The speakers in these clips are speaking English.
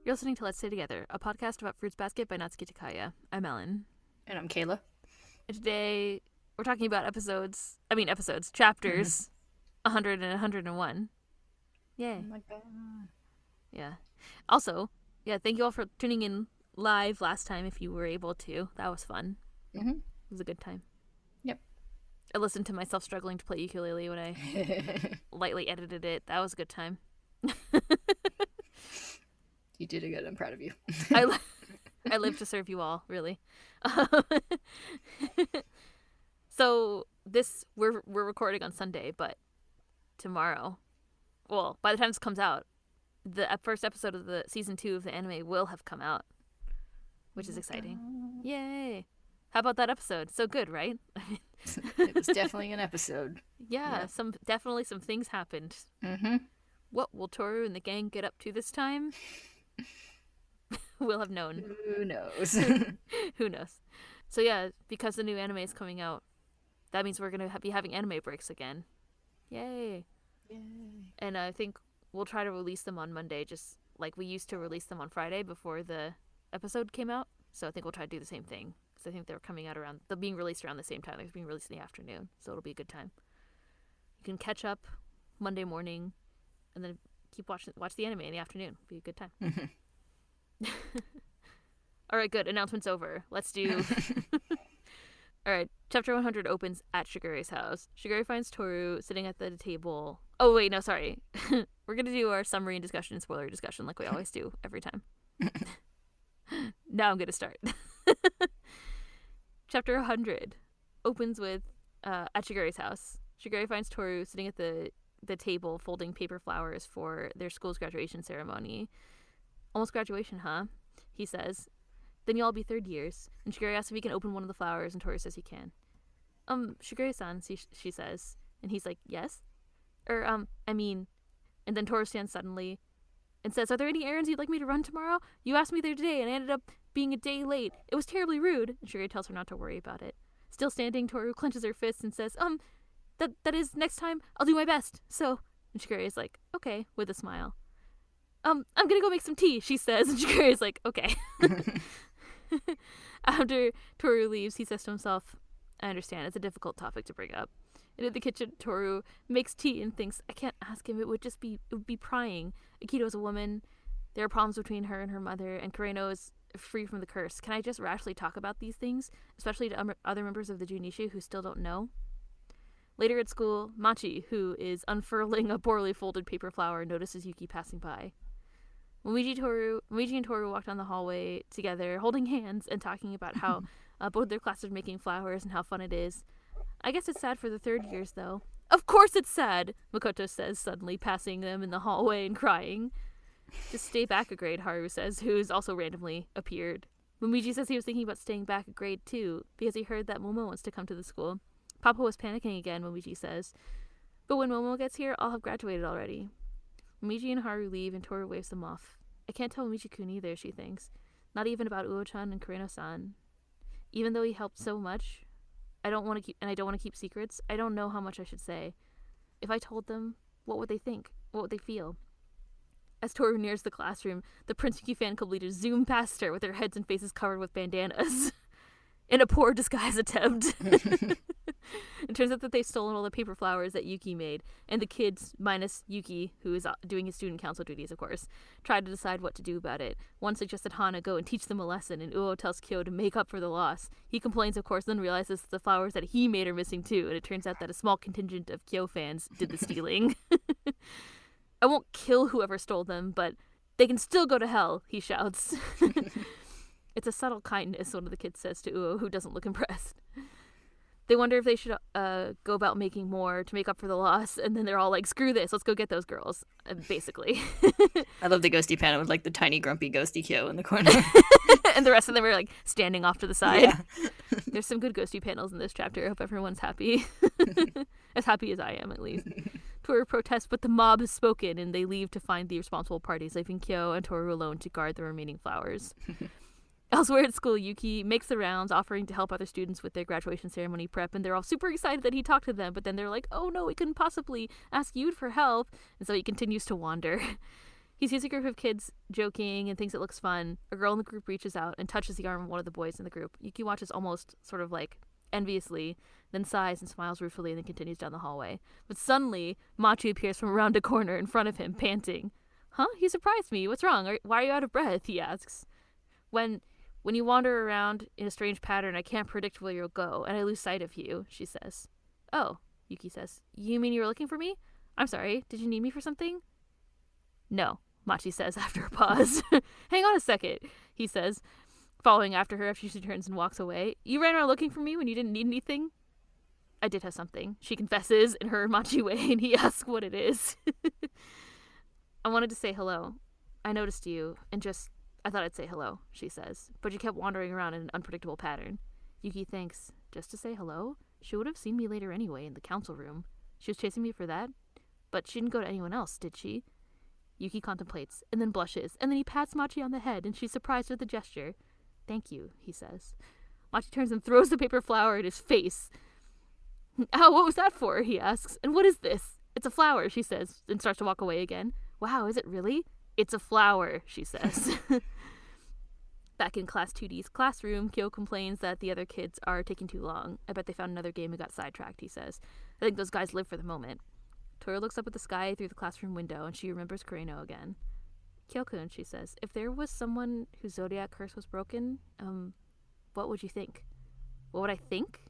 You're listening to Let's Stay Together, a podcast about Fruits Basket by Natsuki Takaya. I'm Ellen. And I'm Kayla. And today, we're talking about chapters 100 and 101. Yay. Oh my god. Yeah. Also, thank you all for tuning in live last time if you were able to. That was fun. Mm-hmm. It was a good time. Yep. I listened to myself struggling to play ukulele when I lightly edited it. That was a good time. You did it good. I'm proud of you. I live to serve you all, really. So we're recording on Sunday, but tomorrow, well, by the time this comes out, the first episode of the season 2 of the anime will have come out, which is exciting. Yay! How about that episode? So good, right? It was definitely an episode. Yeah. Definitely some things happened. Mm-hmm. What will Tohru and the gang get up to this time? We'll have known. Who knows? Who knows? So yeah, because the new anime is coming out, that means we're going to be having anime breaks again. Yay. Yay. And I think we'll try to release them on Monday, just like we used to release them on Friday before the episode came out. So I think we'll try to do the same thing. Because I think they're being released around the same time. They're being released in the afternoon. So it'll be a good time. You can catch up Monday morning and then watch the anime in the afternoon. It'll be a good time. Mm-hmm. All right, good. Announcement's over. Let's do... All right, chapter 100 opens at Shigure's house. Shigure finds Tohru sitting at the table. Oh, wait, no, sorry. We're going to do our summary and discussion and spoiler discussion like we always do every time. Now I'm going to start. Chapter 100 opens with at Shigure's house. Shigure finds Tohru sitting at the table folding paper flowers for their school's graduation ceremony. Almost graduation, huh? He says. Then you'll all be third years. And Shigure asks if he can open one of the flowers, and Tohru says he can. Shigure-san, she says. And he's like, yes? And then Tohru stands suddenly and says, are there any errands you'd like me to run tomorrow? You asked me there today, and I ended up being a day late. It was terribly rude. And Shigure tells her not to worry about it. Still standing, Tohru clenches her fists and says, that is, next time, I'll do my best. So, and Shigure is like, okay, with a smile. I'm gonna go make some tea, she says, and Shigure is like, okay. After Tohru leaves, he says to himself, I understand, it's a difficult topic to bring up. And in the kitchen, Tohru makes tea and thinks, I can't ask him, it would be prying. Akito's a woman, there are problems between her and her mother, and Kureno is free from the curse. Can I just rashly talk about these things, especially to other members of the Junishu who still don't know? Later at school, Machi, who is unfurling a poorly folded paper flower, notices Yuki passing by. Luigi and Tohru walk down the hallway together, holding hands and talking about how both their classes are making flowers and how fun it is. I guess it's sad for the third years, though. Of course it's sad, Makoto says, suddenly passing them in the hallway and crying. Just stay back a grade, Haru says, who's also randomly appeared. Momiji says he was thinking about staying back a grade, too, because he heard that Momo wants to come to the school. Papa was panicking again, Momiji says. But when Momo gets here, I'll have graduated already. Momiji and Haru leave, and Tohru waves them off. I can't tell Momiji-kun either, she thinks. Not even about Uo-chan and Kureno-san. Even though he helped so much, I don't want to keep secrets. I don't know how much I should say. If I told them, what would they think? What would they feel? As Tohru nears the classroom, the Prince Yuki fan club leaders zoom past her with their heads and faces covered with bandanas. In a poor disguise attempt. It turns out that they've stolen all the paper flowers that Yuki made, and the kids, minus Yuki, who is doing his student council duties, of course, try to decide what to do about it. One suggested Hana go and teach them a lesson, and Uo tells Kyo to make up for the loss. He complains, of course, then realizes that the flowers that he made are missing too, and it turns out that a small contingent of Kyo fans did the stealing. I won't kill whoever stole them, but they can still go to hell, he shouts. It's a subtle kindness, one of the kids says to Uo, who doesn't look impressed. They wonder if they should go about making more to make up for the loss, and then they're all like, screw this, let's go get those girls, basically. I love the ghosty panel with like the tiny grumpy ghosty Kyo in the corner. And the rest of them are like standing off to the side. Yeah. There's some good ghosty panels in this chapter. I hope everyone's happy. As happy as I am, at least. Tohru protests, but the mob has spoken, and they leave to find the responsible parties, leaving Kyo and Tohru alone to guard the remaining flowers. Elsewhere at school, Yuki makes the rounds, offering to help other students with their graduation ceremony prep, and they're all super excited that he talked to them, but then they're like, oh no, we couldn't possibly ask you for help, and so he continues to wander. He sees a group of kids joking and thinks it looks fun. A girl in the group reaches out and touches the arm of one of the boys in the group. Yuki watches almost sort of like enviously, then sighs and smiles ruefully and then continues down the hallway. But suddenly, Machi appears from around a corner in front of him, panting. Huh? He surprised me. What's wrong? Why are you out of breath? He asks. When you wander around in a strange pattern, I can't predict where you'll go, and I lose sight of you, she says. Oh, Yuki says. You mean you were looking for me? I'm sorry. Did you need me for something? No, Machi says after a pause. Hang on a second, he says, following after her after she turns and walks away. You ran around looking for me when you didn't need anything? I did have something, she confesses in her Machi way, and he asks what it is. I wanted to say hello. I noticed you, and I thought I'd say hello, she says, but you kept wandering around in an unpredictable pattern. Yuki thinks, just to say hello? She would have seen me later anyway in the council room. She was chasing me for that? But she didn't go to anyone else, did she? Yuki contemplates, and then blushes, and then he pats Machi on the head, and she's surprised at the gesture. Thank you, he says. Machi turns and throws the paper flower at his face. Ow, what was that for? He asks. And what is this? It's a flower, she says, and starts to walk away again. Wow, is it really? It's a flower, she says. Back in Class 2D's classroom, Kyo complains that the other kids are taking too long. I bet they found another game and got sidetracked, he says. I think those guys live for the moment. Tohru looks up at the sky through the classroom window, and she remembers Kureno again. Kyo-kun, she says, if there was someone whose zodiac curse was broken, what would you think? What would I think?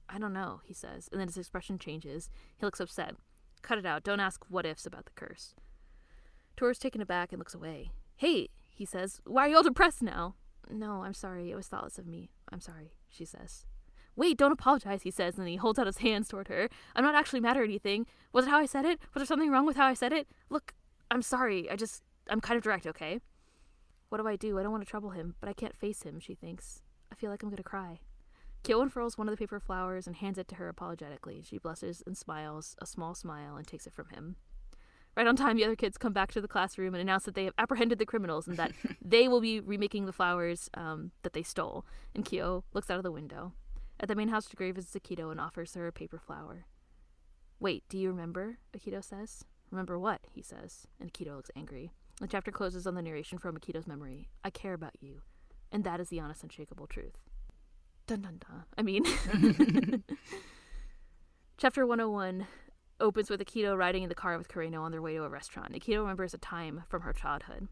I don't know, he says, and then his expression changes. He looks upset. Cut it out. Don't ask what-ifs about the curse. Tohru's taken aback and looks away. Hey, he says, why are you all depressed now? No, I'm sorry. It was thoughtless of me. I'm sorry, she says. Wait, don't apologize, he says, and then he holds out his hands toward her. I'm not actually mad or anything. Was it how I said it? Was there something wrong with how I said it? Look, I'm sorry. I'm kind of direct, okay? What do? I don't want to trouble him, but I can't face him, she thinks. I feel like I'm going to cry. Kyo unfurls one of the paper flowers and hands it to her apologetically. She blushes and smiles, a small smile, and takes it from him. Right on time, the other kids come back to the classroom and announce that they have apprehended the criminals and that they will be remaking the flowers that they stole. And Kyo looks out of the window. At the main house, Shigure visits Akito and offers her a paper flower. Wait, do you remember? Akito says. Remember what? He says. And Akito looks angry. The chapter closes on the narration from Akito's memory. I care about you. And that is the honest, unshakable truth. Dun dun dun. I mean. Chapter 101 opens with Akito riding in the car with Kureno on their way to a restaurant. Akito remembers a time from her childhood.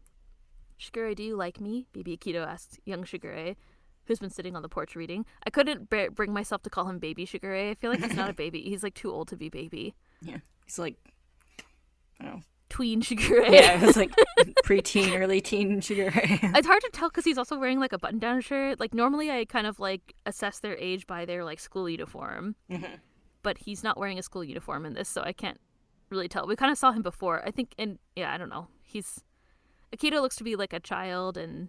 Shigure, do you like me? Baby Akito asks young Shigure, who's been sitting on the porch reading. I couldn't bring myself to call him Baby Shigure. I feel like he's not a baby. He's like too old to be baby. Yeah, he's like, I don't know. Tween Shigure. Yeah, it was like preteen, early teen Shigure. It's hard to tell because he's also wearing like a button-down shirt. Like normally I kind of like assess their age by their like school uniform. Mm-hmm. But he's not wearing a school uniform in this, so I can't really tell. We kind of saw him before. I think, and yeah, I don't know. Akito looks to be like a child, and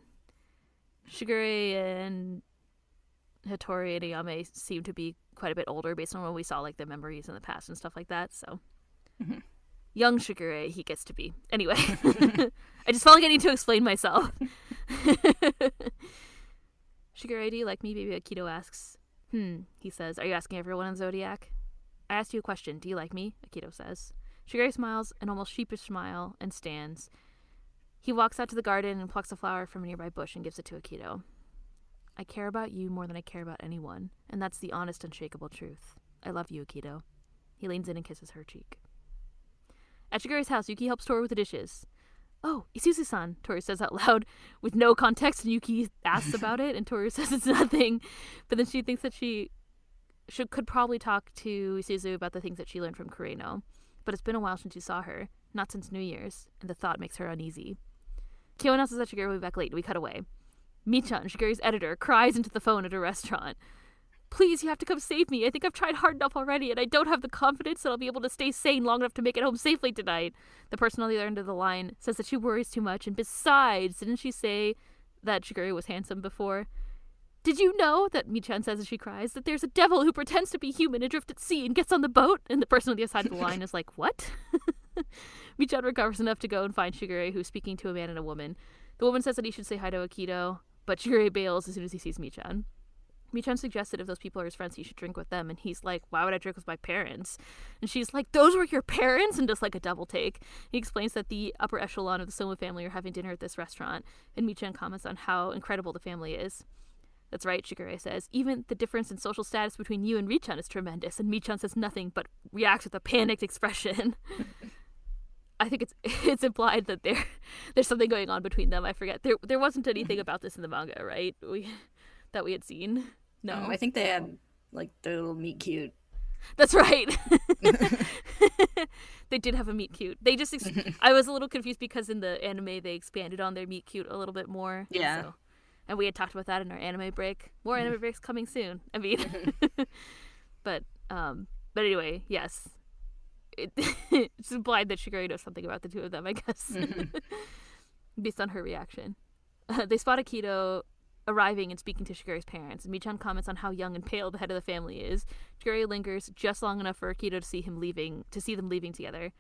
Shigure and Hattori and Ayame seem to be quite a bit older based on when we saw like the memories in the past and stuff like that. So young Shigure he gets to be. Anyway, I just felt like I need to explain myself. Shigure, do you like me? Baby Akito asks. He says. Are you asking everyone in Zodiac? I asked you a question. Do you like me? Akito says. Shigure smiles, an almost sheepish smile, and stands. He walks out to the garden and plucks a flower from a nearby bush and gives it to Akito. I care about you more than I care about anyone, and that's the honest, unshakable truth. I love you, Akito. He leans in and kisses her cheek. At Shigure's house, Yuki helps Tohru with the dishes. Oh, Isuzu-san, Tohru says out loud, with no context, and Yuki asks about it, and Tohru says it's nothing. But then she thinks that she could probably talk to Isuzu about the things that she learned from Kureno. But it's been a while since she saw her, not since New Year's, and the thought makes her uneasy. Kyo announces that Shigure will be back late, and we cut away. Michan, Shigure's editor, cries into the phone at a restaurant. Please, you have to come save me. I think I've tried hard enough already, and I don't have the confidence that I'll be able to stay sane long enough to make it home safely tonight. The person on the other end of the line says that she worries too much, and besides, didn't she say that Shigure was handsome before? Did you know, that Michan says as she cries, that there's a devil who pretends to be human adrift at sea and gets on the boat? And the person on the other side of the line is like, what? Michan recovers enough to go and find Shigure, who's speaking to a man and a woman. The woman says that he should say hi to Akito, but Shigure bails as soon as he sees Michan. Michan suggested if those people are his friends, he should drink with them, and he's like, why would I drink with my parents? And she's like, those were your parents? And just like a double take. He explains that the upper echelon of the Soma family are having dinner at this restaurant, and Michan comments on how incredible the family is. That's right, Shigure says. Even the difference in social status between you and Michan is tremendous, and Michan says nothing but reacts with a panicked expression. I think it's implied that there's something going on between them. I forget. There wasn't anything about this in the manga, right? That we had seen. No, I think they had like their little meet cute. That's right. They did have a meet cute. They just I was a little confused because in the anime they expanded on their meet cute a little bit more. Yeah. So, and we had talked about that in our anime break. More anime breaks coming soon. I mean, but anyway, yes. It's implied that Shigure knows something about the two of them, I guess, based on her reaction. They spot Akito arriving and speaking to Shigure's parents, and Michan comments on how young and pale the head of the family is. Shigure lingers just long enough for Akito to see them leaving together.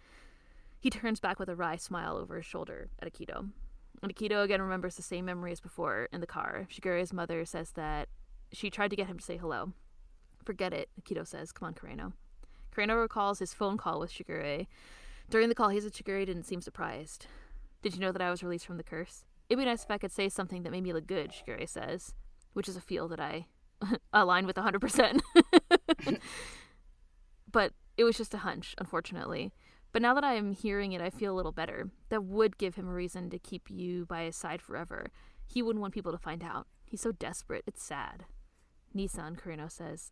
He turns back with a wry smile over his shoulder at Akito. And Akito again remembers the same memory as before in the car. Shigure's mother says that she tried to get him to say hello. Forget it, Akito says. Come on, Kureno. Kureno recalls his phone call with Shigure. During the call, he said Shigure didn't seem surprised. Did you know that I was released from the curse? It'd be nice if I could say something that made me look good, Shigure says, which is a feel that I align with 100%. But it was just a hunch, unfortunately. But now that I'm hearing it, I feel a little better. That would give him a reason to keep you by his side forever. He wouldn't want people to find out. He's so desperate. It's sad. Nissan, Kureno says,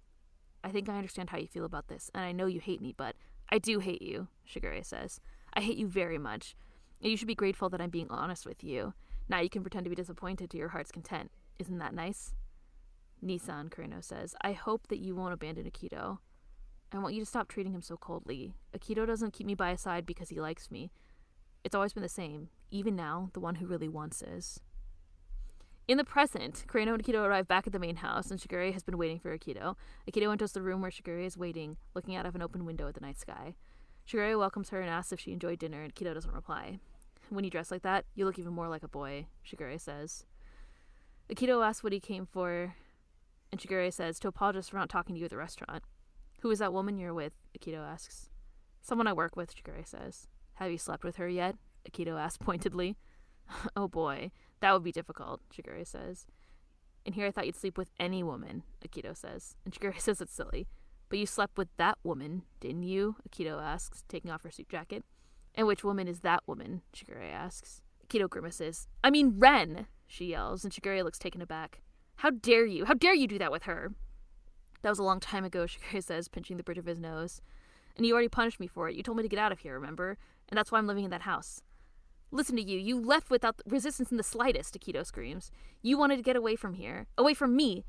I think I understand how you feel about this, and I know you hate me, but I do hate you, Shigure says. I hate you very much. And you should be grateful that I'm being honest with you. Now you can pretend to be disappointed to your heart's content. Isn't that nice? Nissan, Kureno says, I hope that you won't abandon Akito. I want you to stop treating him so coldly. Akito doesn't keep me by his side because he likes me. It's always been the same. Even now, the one who really wants is. In the present, Kureno and Akito arrive back at the main house, and Shigure has been waiting for Akito. Akito enters the room where Shigure is waiting, looking out of an open window at the night sky. Shigure welcomes her and asks if she enjoyed dinner, and Akito doesn't reply. When you dress like that, you look even more like a boy, Shigure says. Akito asks what he came for, and Shigure says, to apologize for not talking to you at the restaurant. Who is that woman you're with? Akito asks. Someone I work with, Shigure says. Have you slept with her yet? Akito asks pointedly. Oh boy, that would be difficult, Shigure says. In here I thought you'd sleep with any woman, Akito says. And Shigure says it's silly. But you slept with that woman, didn't you? Akito asks, taking off her suit jacket. And which woman is that woman? Shigure asks. Akito grimaces. I mean Ren, she yells, and Shigure looks taken aback. How dare you? How dare you do that with her? That was a long time ago, Shigure says, pinching the bridge of his nose. And you already punished me for it. You told me to get out of here, remember? And that's why I'm living in that house. Listen to you. You left without resistance in the slightest, Akito screams. You wanted to get away from here. Away from me.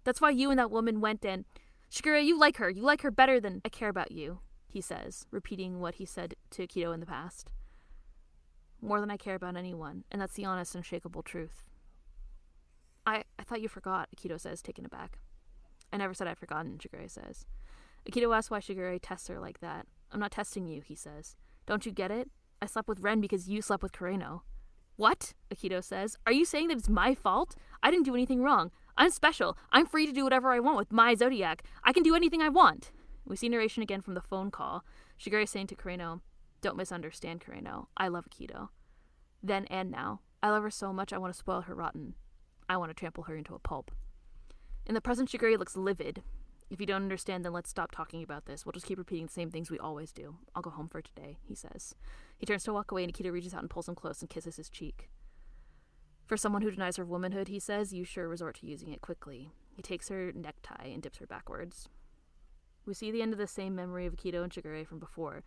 That's why you and that woman went and... Shigure, you like her. You like her better than I care about you, he says, repeating what he said to Akito in the past. More than I care about anyone, and that's the honest, unshakable truth. I thought you forgot, Akito says, taken aback. I never said I'd forgotten, Shigure says. Akito asks why Shigure tests her like that. I'm not testing you, he says. Don't you get it? I slept with Ren because you slept with Kureno. What? Akito says. Are you saying that it's my fault? I didn't do anything wrong. I'm special. I'm free to do whatever I want with my zodiac. I can do anything I want. We see narration again from the phone call. Shigure is saying to Kureno, don't misunderstand, Kureno. I love Akito. Then and now. I love her so much I want to spoil her rotten. I want to trample her into a pulp. In the present, Shigure looks livid. If you don't understand, then let's stop talking about this. We'll just keep repeating the same things we always do. I'll go home for today, he says. He turns to walk away, and Akito reaches out and pulls him close and kisses his cheek. For someone who denies her womanhood, he says, you sure resort to using it quickly. He takes her necktie and dips her backwards. We see the end of the same memory of Akito and Shigure from before.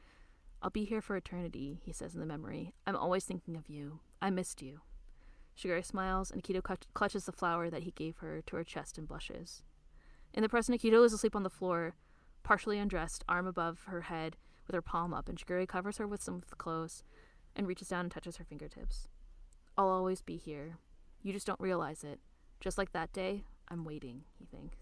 I'll be here for eternity, he says in the memory. I'm always thinking of you. I missed you. Shigure smiles, and Akito clutches the flower that he gave her to her chest and blushes. In the present, Akito is asleep on the floor, partially undressed, arm above her head, with her palm up, and Shigure covers her with some of the clothes and reaches down and touches her fingertips. I'll always be here. You just don't realize it. Just like that day, I'm waiting, he thinks.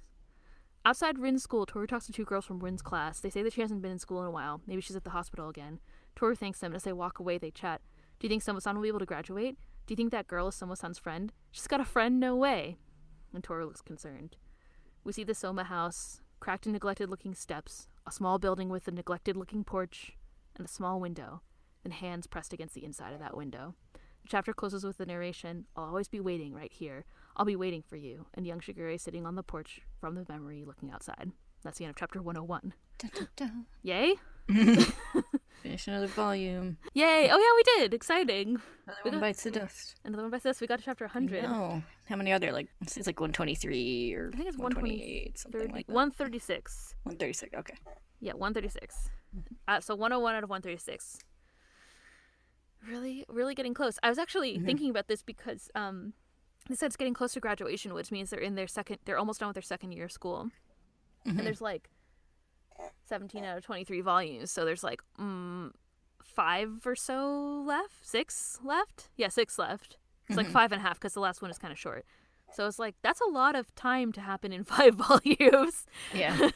Outside Rin's school, Tohru talks to two girls from Rin's class. They say that she hasn't been in school in a while. Maybe she's at the hospital again. Tohru thanks them, and as they walk away, they chat. Do you think Somo-san will be able to graduate? Do you think that girl is Somo-san's friend? She's got a friend? No way. And Tohru looks concerned. We see the Soma house, cracked and neglected-looking steps, a small building with a neglected-looking porch, and a small window, and hands pressed against the inside of that window. The chapter closes with the narration, "I'll always be waiting right here. I'll be waiting for you," and young Shigure sitting on the porch from the memory looking outside. That's the end of chapter 101. Dun, dun, dun. Yay? Finish another volume. Yay! Oh yeah, we did! Exciting! Another one bites the dust. Another one bites the dust. We got to chapter 100. No. How many are there? Like, it's like 123 or I think it's 128, something like that. 136. 136, okay. Yeah, 136. So 101 out of 136. Really, really getting close. I was actually thinking about this because they said it's getting close to graduation, which means they're almost done with their second year of school. And there's like 17 out of 23 volumes, so there's like 5 or so left? 6 left? Yeah, 6 left. It's like 5.5 because the last one is kind of short. So it's like, that's a lot of time to happen in 5 volumes. Yeah.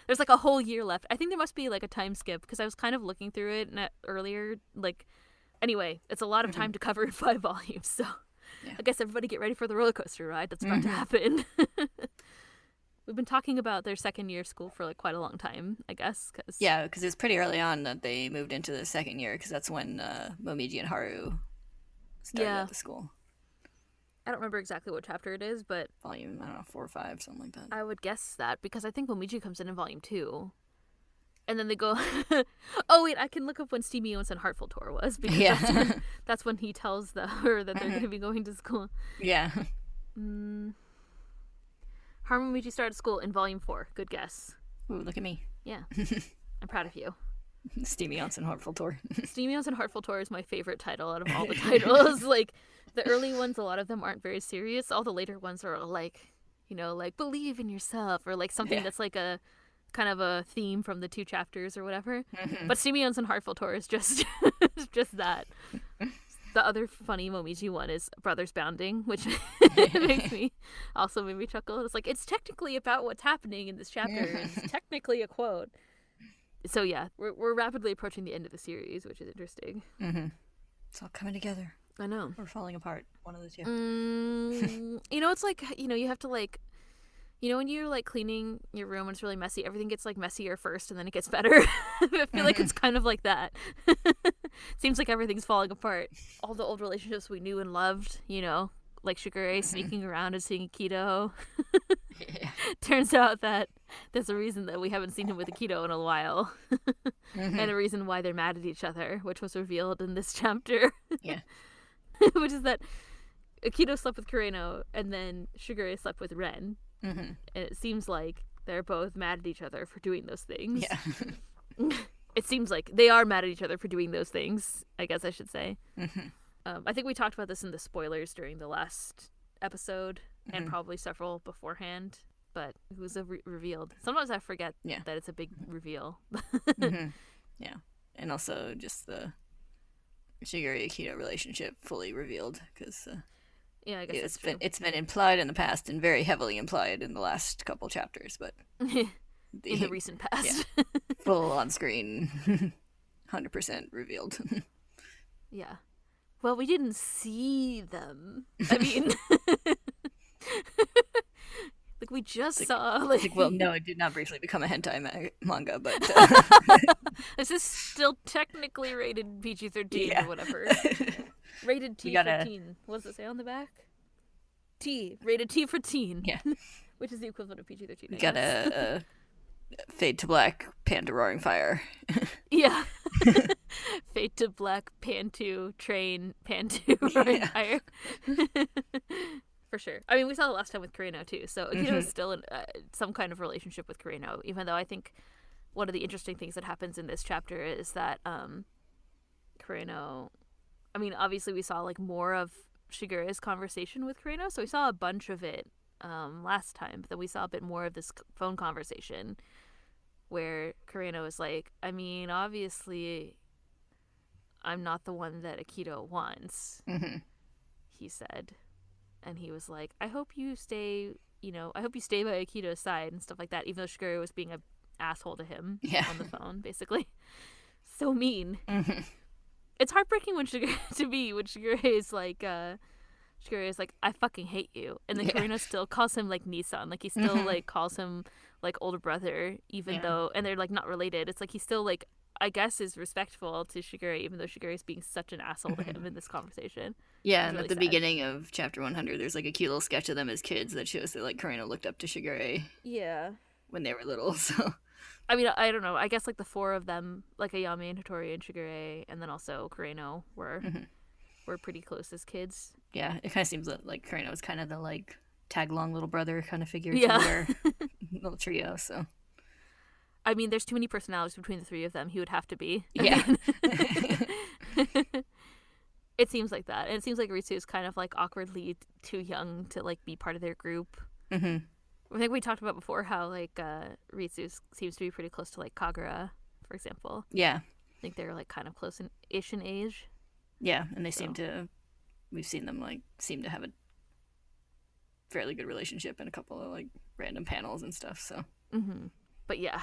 There's like a whole year left. I think there must be like a time skip because I was kind of looking through it earlier. Like, anyway, it's a lot of time to cover in 5 volumes. So I guess everybody get ready for the roller coaster ride that's about to happen. We've been talking about their second year of school for like quite a long time, I guess. Yeah, because it's pretty early on that they moved into the second year, because that's when Momiji and Haru started at the school. I don't remember exactly what chapter it is, but... Volume, I don't know, 4 or 5, something like that. I would guess that, because I think Momiji comes in volume 2. And then they go... Oh, wait, I can look up when Steamy Owens and Heartful Tour was, because that's when he tells her that they're going to be going to school. Yeah. Haru and Momiji started school in volume 4. Good guess. Ooh, look at me. Yeah. I'm proud of you. Steamy Aunts and Heartful Tour. Steamy Aunts and Heartful Tour is my favorite title out of all the titles. Like, the early ones, a lot of them aren't very serious. All the later ones are like, you know, like, believe in yourself, or like something that's like a kind of a theme from the 2 chapters or whatever. But Steamy Aunts and Heartful Tour is just just that. The other funny Momiji one is Brothers Bounding, which made me chuckle. It's like, it's technically about what's happening in this chapter. It's technically a quote. So yeah, we're rapidly approaching the end of the series, which is interesting. It's all coming together. I know. Or falling apart. One of the two. You know, it's like, you know, you have to like, you know, when you're like cleaning your room and it's really messy, everything gets like messier first and then it gets better. I feel like it's kind of like that. Seems like everything's falling apart. All the old relationships we knew and loved, you know, like Shigure sneaking around and seeing Akito. Turns out that there's a reason that we haven't seen him with Akito in a while. And a reason why they're mad at each other, which was revealed in this chapter. Which is that Akito slept with Kureno and then Shigure slept with Ren. And it seems like they're both mad at each other for doing those things. It seems like they are mad at each other for doing those things, I guess I should say. I think we talked about this in the spoilers during the last episode, and probably several beforehand, but it was revealed. Sometimes I forget that it's a big reveal. Yeah. And also just the Shigure-Akito relationship fully revealed, because I guess it's been implied in the past and very heavily implied in the last couple chapters, but in the recent past. Full on screen, 100% revealed. Yeah. Well, we didn't see them. I mean, like we just saw. Like, well, no, it did not briefly become a hentai manga, but this is still technically rated PG-13 or whatever. Rated T-13. What does it say on the back? T. Rated T for teen. Yeah. Which is the equivalent of PG-13. We got a Fade to Black, Panda Roaring Fire. Yeah. Fade to Black, Pantu, Train, Pantu, Roaring Fire. For sure. I mean, we saw the last time with Kureno, too. So Akito is still in some kind of relationship with Kureno, even though I think one of the interesting things that happens in this chapter is that Kureno... I mean, obviously we saw like more of Shigure's conversation with Kureno, so we saw a bunch of it last time, but then we saw a bit more of this phone conversation where Kureno is like, I mean, obviously I'm not the one that Akito wants, he said. And he was like, I hope you stay by Akito's side and stuff like that, even though Shigure was being an asshole to him on the phone, basically. So mean. It's heartbreaking when Shigure is like Shigure is like, I fucking hate you. And then Kureno still calls him, like, Nissan. Like, he still, like, calls him, like, older brother, even though, and they're, like, not related. It's like, he's still, like, I guess is respectful to Shigure, even though Shigure is being such an asshole to him in this conversation. Yeah, and really at the beginning of chapter 100, there's, like, a cute little sketch of them as kids that shows that, like, Kureno looked up to Shigure. Yeah. When they were little, so... I mean, I don't know. I guess, like, the four of them, like, Ayame and Hattori and Shigure, and then also Kureno were pretty close as kids. Yeah, it kind of seems like Kureno was kind of the, like, tag-along little brother kind of figure to their little trio, so... I mean, there's too many personalities between the three of them. He would have to be. Yeah. It seems like that. And it seems like Ritsu is kind of, like, awkwardly too young to, like, be part of their group. Mm-hmm. I think we talked about before how, like, Ritsu seems to be pretty close to, like, Kagura, for example. Yeah. I think they're, like, kind of close-ish in age. Yeah, and they seem to... We've seen them, like, seem to have a fairly good relationship in a couple of, like, random panels and stuff, so... Mm-hmm. But yeah,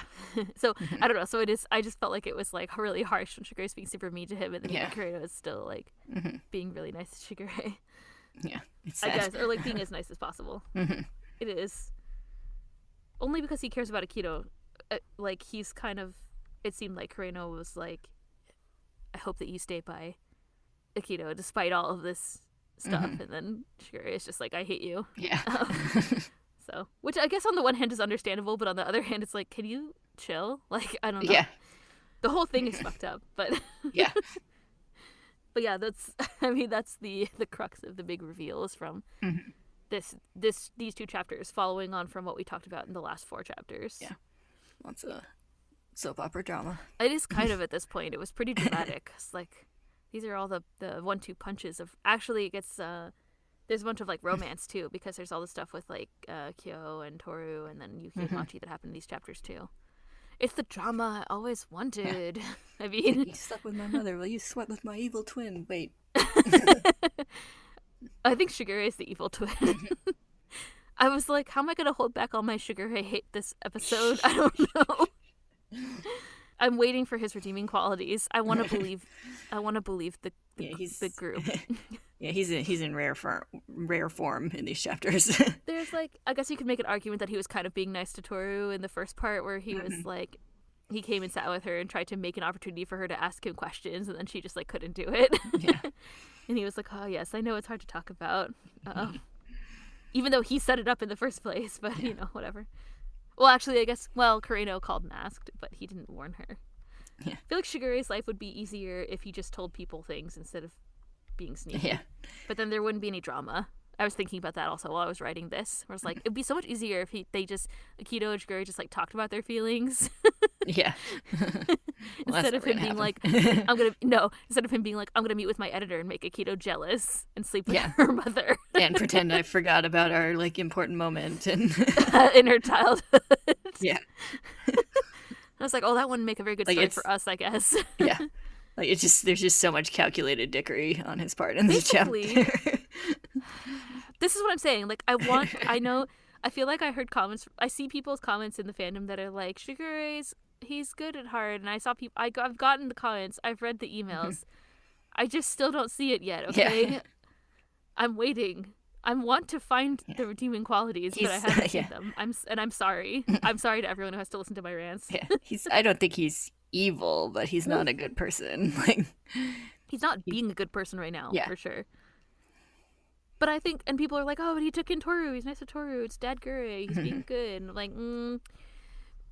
so I don't know. So it is. I just felt like it was like really harsh when Shigure's being super mean to him, and then Kureno is still like being really nice to Shigure. Yeah, it's sad. I guess, or like being as nice as possible. Mm-hmm. It is only because he cares about Akito. Like he's kind of. It seemed like Kureno was like, "I hope that you stay by Akito despite all of this stuff," and then Shigure is just like, "I hate you." Yeah. So, which I guess on the one hand is understandable, but on the other hand, it's like, can you chill? Like, I don't know. Yeah. The whole thing is fucked up, but yeah. But yeah, that's the crux of the big reveal is from these two chapters, following on from what we talked about in the last 4 chapters. Yeah. Lots of soap opera drama. It is kind of at this point. It was pretty dramatic. It's like these are all the 1-2 punches of actually it gets there's a bunch of, like, romance, too, because there's all the stuff with, like, Kyo and Tohru and then Yuki and Machi that happened in these chapters, too. It's the drama I always wanted. Yeah. I mean... You slept with my mother. Well, you slept with my evil twin. Wait. I think Shigure is the evil twin. I was like, how am I going to hold back all my Shigure hate this episode? I don't know. I'm waiting for his redeeming qualities. I want to believe the group. Yeah, he's in rare form in these chapters. There's like, I guess you could make an argument that he was kind of being nice to Tohru in the first part where he was like, he came and sat with her and tried to make an opportunity for her to ask him questions, and then she just like couldn't do it. Yeah. And he was like, oh yes, I know it's hard to talk about. Even though he set it up in the first place, but you know, whatever. Well, actually, I guess, Kureno called masked, but he didn't warn her. Yeah. I feel like Shigure's life would be easier if he just told people things instead of being sneaky. Yeah. But then there wouldn't be any drama. I was thinking about that also while I was writing this. Where I was like, it'd be so much easier if Akito and Shigure just like talked about their feelings. Yeah. Instead of him being like, instead of him being like, I'm gonna meet with my editor and make Akito jealous and sleep with her mother. And pretend I forgot about our like important moment and in her childhood. Yeah. I was like, oh, that wouldn't make a very good story for us, I guess. Yeah. Like there's just so much calculated dickery on his part in this chapter. This is what I'm saying. Like, I feel like I heard comments. I see people's comments in the fandom that are like, Shigure, he's good at heart. And I saw people, I've gotten the comments. I've read the emails. I just still don't see it yet, okay? Yeah. I'm waiting. I want to find the redeeming qualities, but I haven't seen them. I'm sorry. I'm sorry to everyone who has to listen to my rants. Yeah. I don't think he's evil, but he's not a good person. Like, he's not being a good person right now, for sure. But I think, and people are like, oh, but he took in Tohru. He's nice to Tohru. It's Dad Gure. He's being good. And I'm like,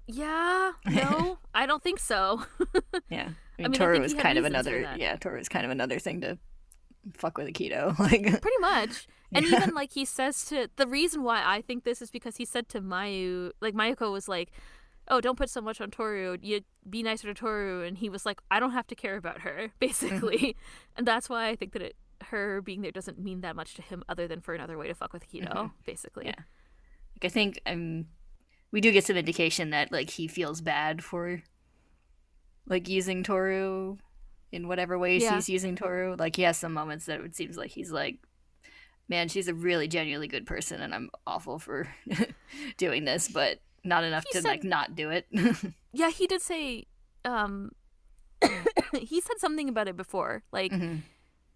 yeah, no, I don't think so. Yeah. I mean Tohru is kind of another, Tohru is kind of another thing to fuck with Akito. Like, pretty much. And even, like, he says the reason why I think this is because he said to Mayu, like, Mayuko was like, oh, don't put so much on Tohru. You be nicer to Tohru. And he was like, I don't have to care about her, basically. And that's why I think that her being there doesn't mean that much to him other than for another way to fuck with Akito, basically. Yeah. Like, I think we do get some indication that, like, he feels bad for, like, using Tohru in whatever ways he's using Tohru. Like, he has some moments that it seems like he's like, man, she's a really genuinely good person and I'm awful for doing this, but not enough to like not do it. Yeah, he did say he said something about it before. Like,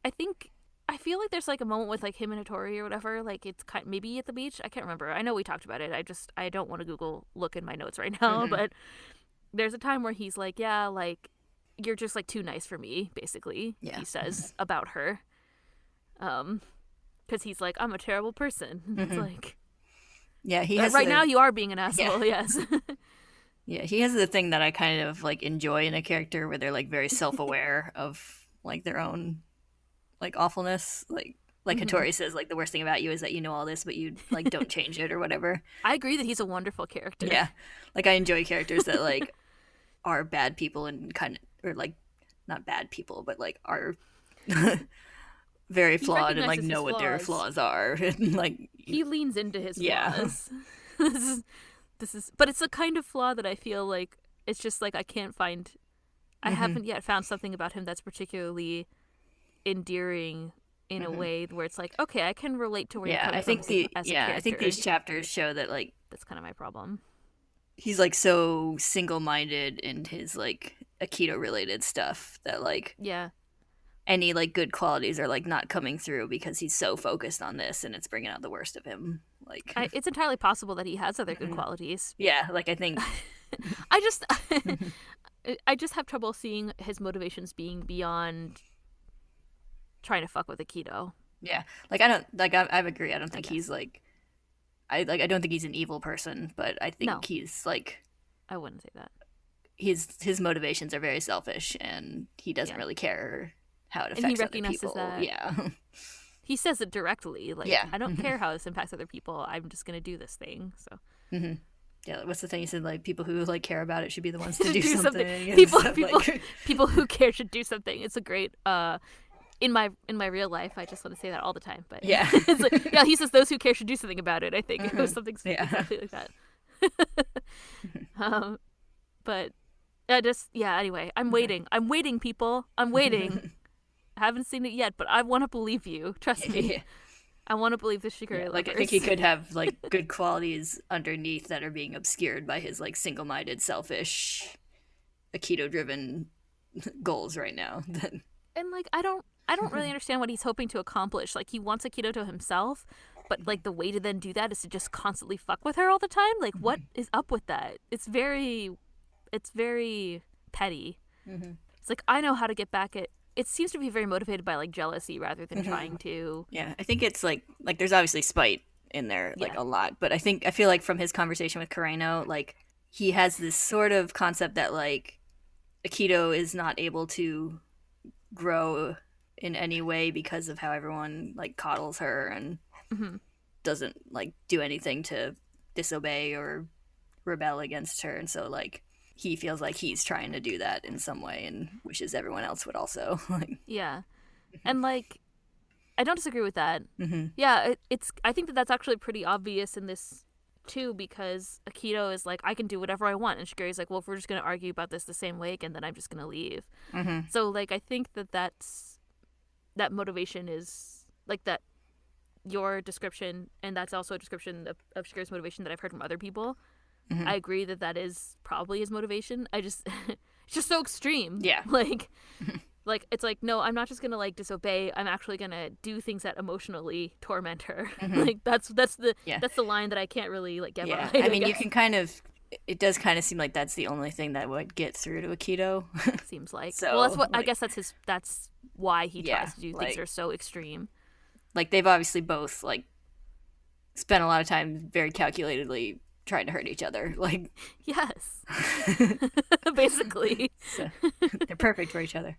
I think I feel like there's like a moment with like him and Hattori or whatever. Like it's maybe at the beach. I can't remember. I know we talked about it. I don't want to Google look in my notes right now. But there's a time where he's like, yeah, like you're just like too nice for me. Basically, he says about her. Because he's like, I'm a terrible person. It's like, yeah, he has right now you are being an asshole. Yes. Yeah, he has the thing that I kind of like enjoy in a character where they're like very self-aware of like their own like awfulness. Like Hattori says, like the worst thing about you is that you know all this, but you like don't change it or whatever. I agree that he's a wonderful character. Yeah, like I enjoy characters that like are bad people and kind of, or like not bad people, but like are very flawed and like know what their flaws are. And like he leans into his flaws. But it's a kind of flaw that I feel like it's just like I can't find. I haven't yet found something about him that's particularly endearing in a way where it's like, okay, I can relate to where you're coming from as a character. I think these chapters show that like that's kind of my problem. He's like so single-minded in his like Akito related stuff that like any like good qualities are like not coming through because he's so focused on this and it's bringing out the worst of him. Like it's entirely possible that he has other good qualities. Yeah, like I think I just have trouble seeing his motivations being beyond trying to fuck with Akito. Yeah, like I don't like I agree. I don't think he's like I don't think he's an evil person, but I think he's like I wouldn't say that. His motivations are very selfish and he doesn't really care how it affects other people. That. Yeah. He says it directly. Like, I don't care how this impacts other people. I'm just going to do this thing. So. Yeah, what's the thing he said? Like, people who like care about it should be the ones to do something. People who care should do something. It's a great. In my real life, I just want to say that all the time. But it's like, he says those who care should do something about it. I think it was something exactly like that. But anyway, I'm waiting. I'm waiting, people. I'm waiting. I haven't seen it yet, but I want to believe you. Trust me. I want to believe the Shigure like I think he could have like good qualities underneath that are being obscured by his like single-minded, selfish, Akito-driven goals right now. And like I don't really understand what he's hoping to accomplish. Like he wants Akito to himself, but like the way to then do that is to just constantly fuck with her all the time. Like what is up with that? It's very petty. It's like I know how to get back at. It seems to be very motivated by like jealousy rather than trying to. Yeah, I think it's like there's obviously spite in there like a lot, but I feel like from his conversation with Kureno, like he has this sort of concept that like Akito is not able to grow in any way because of how everyone like coddles her and doesn't like do anything to disobey or rebel against her, and so like he feels like he's trying to do that in some way and wishes everyone else would also. And like I don't disagree with that. It's I think that's actually pretty obvious in this too, because Akito is like, I can do whatever I want, and Shigure's like, well, if we're just gonna argue about this the same way again, then I'm just gonna leave. So like I think that motivation is like that your description, and that's also a description of Shigure's motivation that I've heard from other people. I agree that is probably his motivation. It's just so extreme. Like it's like, no, I'm not just gonna like disobey. I'm actually gonna do things that emotionally torment her. Like that's the line that I can't really like get behind. I mean, you can kind of. It does kind of seem like that's the only thing that would get through to Akito. Seems like. So, well, that's what like, I guess that's why he tries to do things that are so extreme. Like they've obviously both like spent a lot of time very calculatedly trying to hurt each other. Like yes. Basically. So, they're perfect for each other.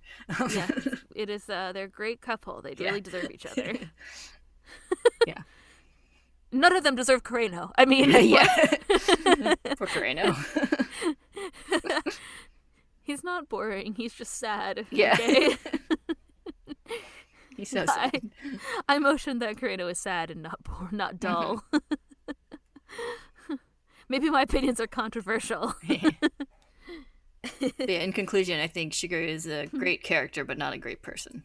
It is they're a great couple. They really deserve each other. None of them deserve Kureno. I mean, Poor Kureno. He's not boring. He's just sad. Yeah. Okay? He's so sad. I motioned that Kureno is sad and not dull. Maybe my opinions are controversial. In conclusion, I think Shigure is a great character, but not a great person.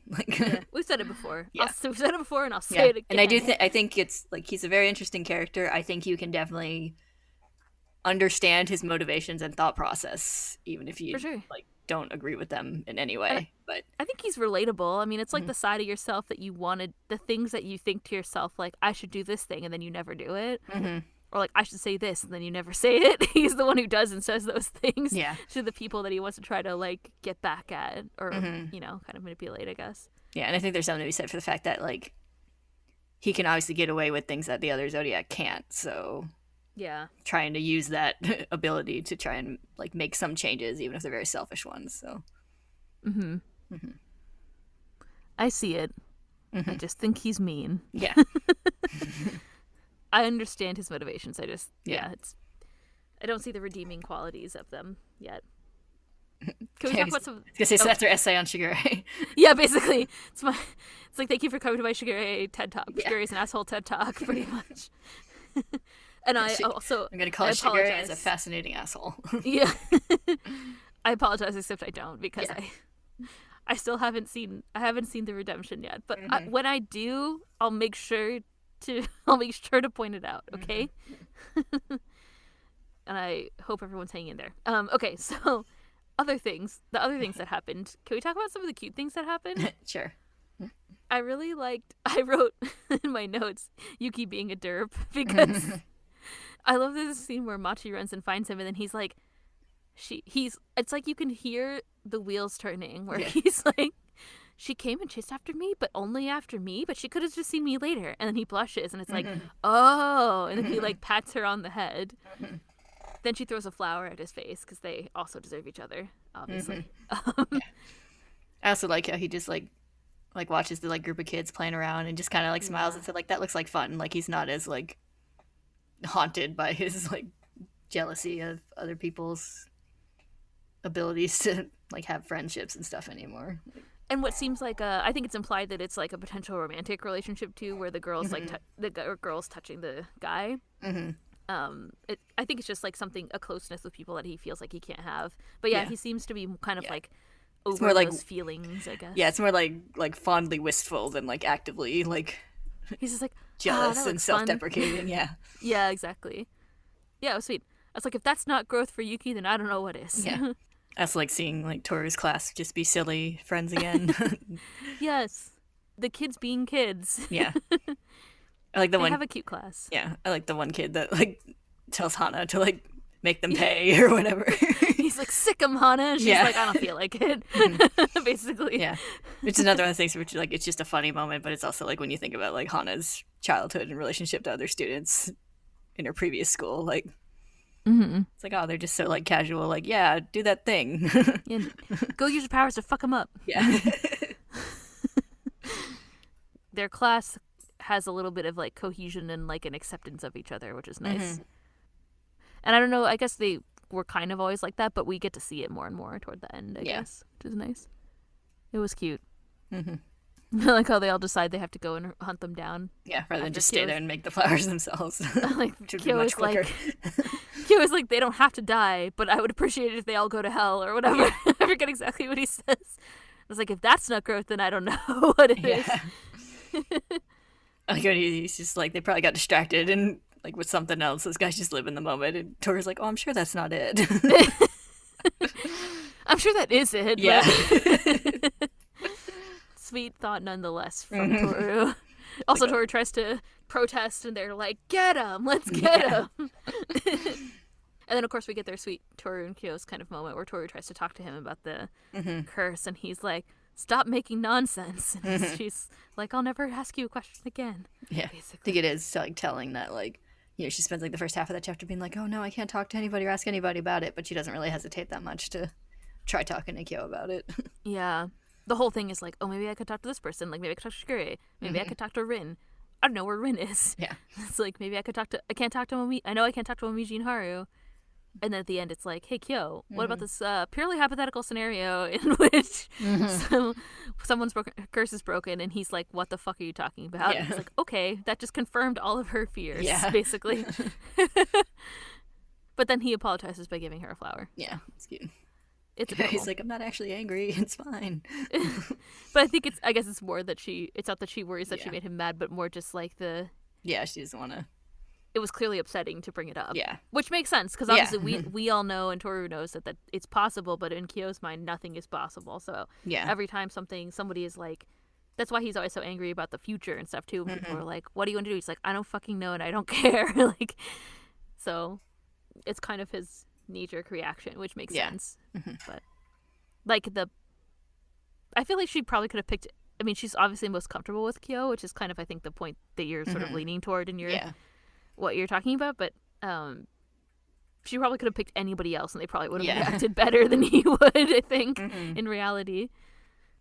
We've said it before. We've said it before, and I'll say it again. And I think it's like he's a very interesting character. I think you can definitely understand his motivations and thought process, even if you don't agree with them in any way. But I think he's relatable. I mean, it's like the side of yourself that you wanted, the things that you think to yourself, like, I should do this thing, and then you never do it. Or like, I should say this, and then you never say it. He's the one who does and says those things to the people that he wants to try to, like, get back at or, you know, kind of manipulate, I guess. Yeah, and I think there's something to be said for the fact that, like, he can obviously get away with things that the other Zodiac can't, so... Yeah. Trying to use that ability to try and, like, make some changes, even if they're very selfish ones, so... I see it. I just think he's mean. Yeah. I understand his motivations. I just, I don't see the redeeming qualities of them yet. Can we talk about some... I was gonna say, so that's our essay on Shigure. Yeah, basically. It's like, thank you for coming to my Shigure TED Talk. Yeah. Shigure is an asshole TED Talk, pretty much. And I'm gonna call Shigure as a fascinating asshole. Yeah. I apologize, except I don't, because I still haven't seen the redemption yet. But when I do, I'll make sure to point it out, okay? And I hope everyone's hanging in there. Okay, so the other things that happened. Can we talk about some of the cute things that happened? Sure. I wrote in my notes, Yuki being a derp, because I love this scene where Machi runs and finds him, and then he's like, it's like you can hear the wheels turning, where he's like, she came and chased after me, but only after me, but she could have just seen me later. And then he blushes, and it's like, oh, and then he like pats her on the head. Then she throws a flower at his face, because they also deserve each other, obviously. I also like how he just like watches the like group of kids playing around and just kind of like smiles and said like, that looks like fun. Like, he's not as like haunted by his like jealousy of other people's abilities to like have friendships and stuff anymore. And what seems like I think it's implied that it's like a potential romantic relationship too, where the girl's like the girl's touching the guy. I think it's just like a closeness with people that he feels like he can't have. But he seems to be kind of like over more like, those feelings, I guess. Yeah, it's more like fondly wistful than like actively like he's just like jealous and self-deprecating. Yeah, exactly. Yeah, it was sweet. I was like, if that's not growth for Yuki, then I don't know what is. Yeah. I also like seeing like Toru's class just be silly friends again. Yes. The kids being kids. Yeah. I like they have a cute class. Yeah. I like the one kid that like tells Hana to like make them pay or whatever. He's like, sick 'em, Hana. And she's like, I don't feel like it. Basically. Yeah. Which is another one of the things which like it's just a funny moment, but it's also like when you think about like Hana's childhood and relationship to other students in her previous school, like it's like, oh, they're just so like casual, like, yeah, do that thing. Go use your powers to fuck them up. Yeah. Their class has a little bit of like cohesion and like an acceptance of each other, which is nice. And I don't know, I guess they were kind of always like that, but we get to see it more and more toward the end, I guess, which is nice. It was cute. I like how they all decide they have to go and hunt them down. Yeah, rather than just stay there and make the flowers themselves. Like, Kyo is like, they don't have to die, but I would appreciate it if they all go to hell or whatever. I forget exactly what he says. I was like, if that's not growth, then I don't know what it is. Like, he's just like, they probably got distracted and like with something else. Those guys just live in the moment. And Toru's like, oh, I'm sure that's not it. I'm sure that is it. Yeah. But... Sweet thought nonetheless from Tohru. Also, Tohru tries to protest, and they're like, get him! Let's get him! And then, of course, we get their sweet Tohru and Kyo's kind of moment where Tohru tries to talk to him about the curse, and he's like, stop making nonsense. And she's like, I'll never ask you a question again. Yeah, basically. I think it is like telling that, like, you know, she spends like the first half of that chapter being like, oh no, I can't talk to anybody or ask anybody about it, but she doesn't really hesitate that much to try talking to Kyo about it. Yeah. The whole thing is like, oh, maybe I could talk to this person. Like, maybe I could talk to Shigure. Maybe I could talk to Rin. I don't know where Rin is. Yeah. It's like, maybe I can't talk to Momiji. I know I can't talk to Momiji and Haru. And then at the end, it's like, hey, Kyo, what about this purely hypothetical scenario in which someone's curse is broken, and he's like, what the fuck are you talking about? Yeah. And it's like, okay, that just confirmed all of her fears, basically. But then he apologizes by giving her a flower. Yeah, it's cute. It's adorable. He's like, I'm not actually angry. It's fine. But I think I guess it's more that it's not that she worries that she made him mad, but more just like Yeah, she doesn't want to it was clearly upsetting to bring it up. Yeah. Which makes sense, because obviously we all know, and Tohru knows that it's possible, but in Kyo's mind, nothing is possible. So every time somebody is like, that's why he's always so angry about the future and stuff, too. People are like, what do you want to do? He's like, I don't fucking know, and I don't care. Like, so it's kind of his knee-jerk reaction, which makes sense. But, like, I feel like she probably could have picked, I mean, she's obviously most comfortable with Kyo, which is kind of, I think, the point that you're sort of leaning toward in your what you're talking about, but she probably could have picked anybody else and they probably would have reacted better than he would, I think, in reality.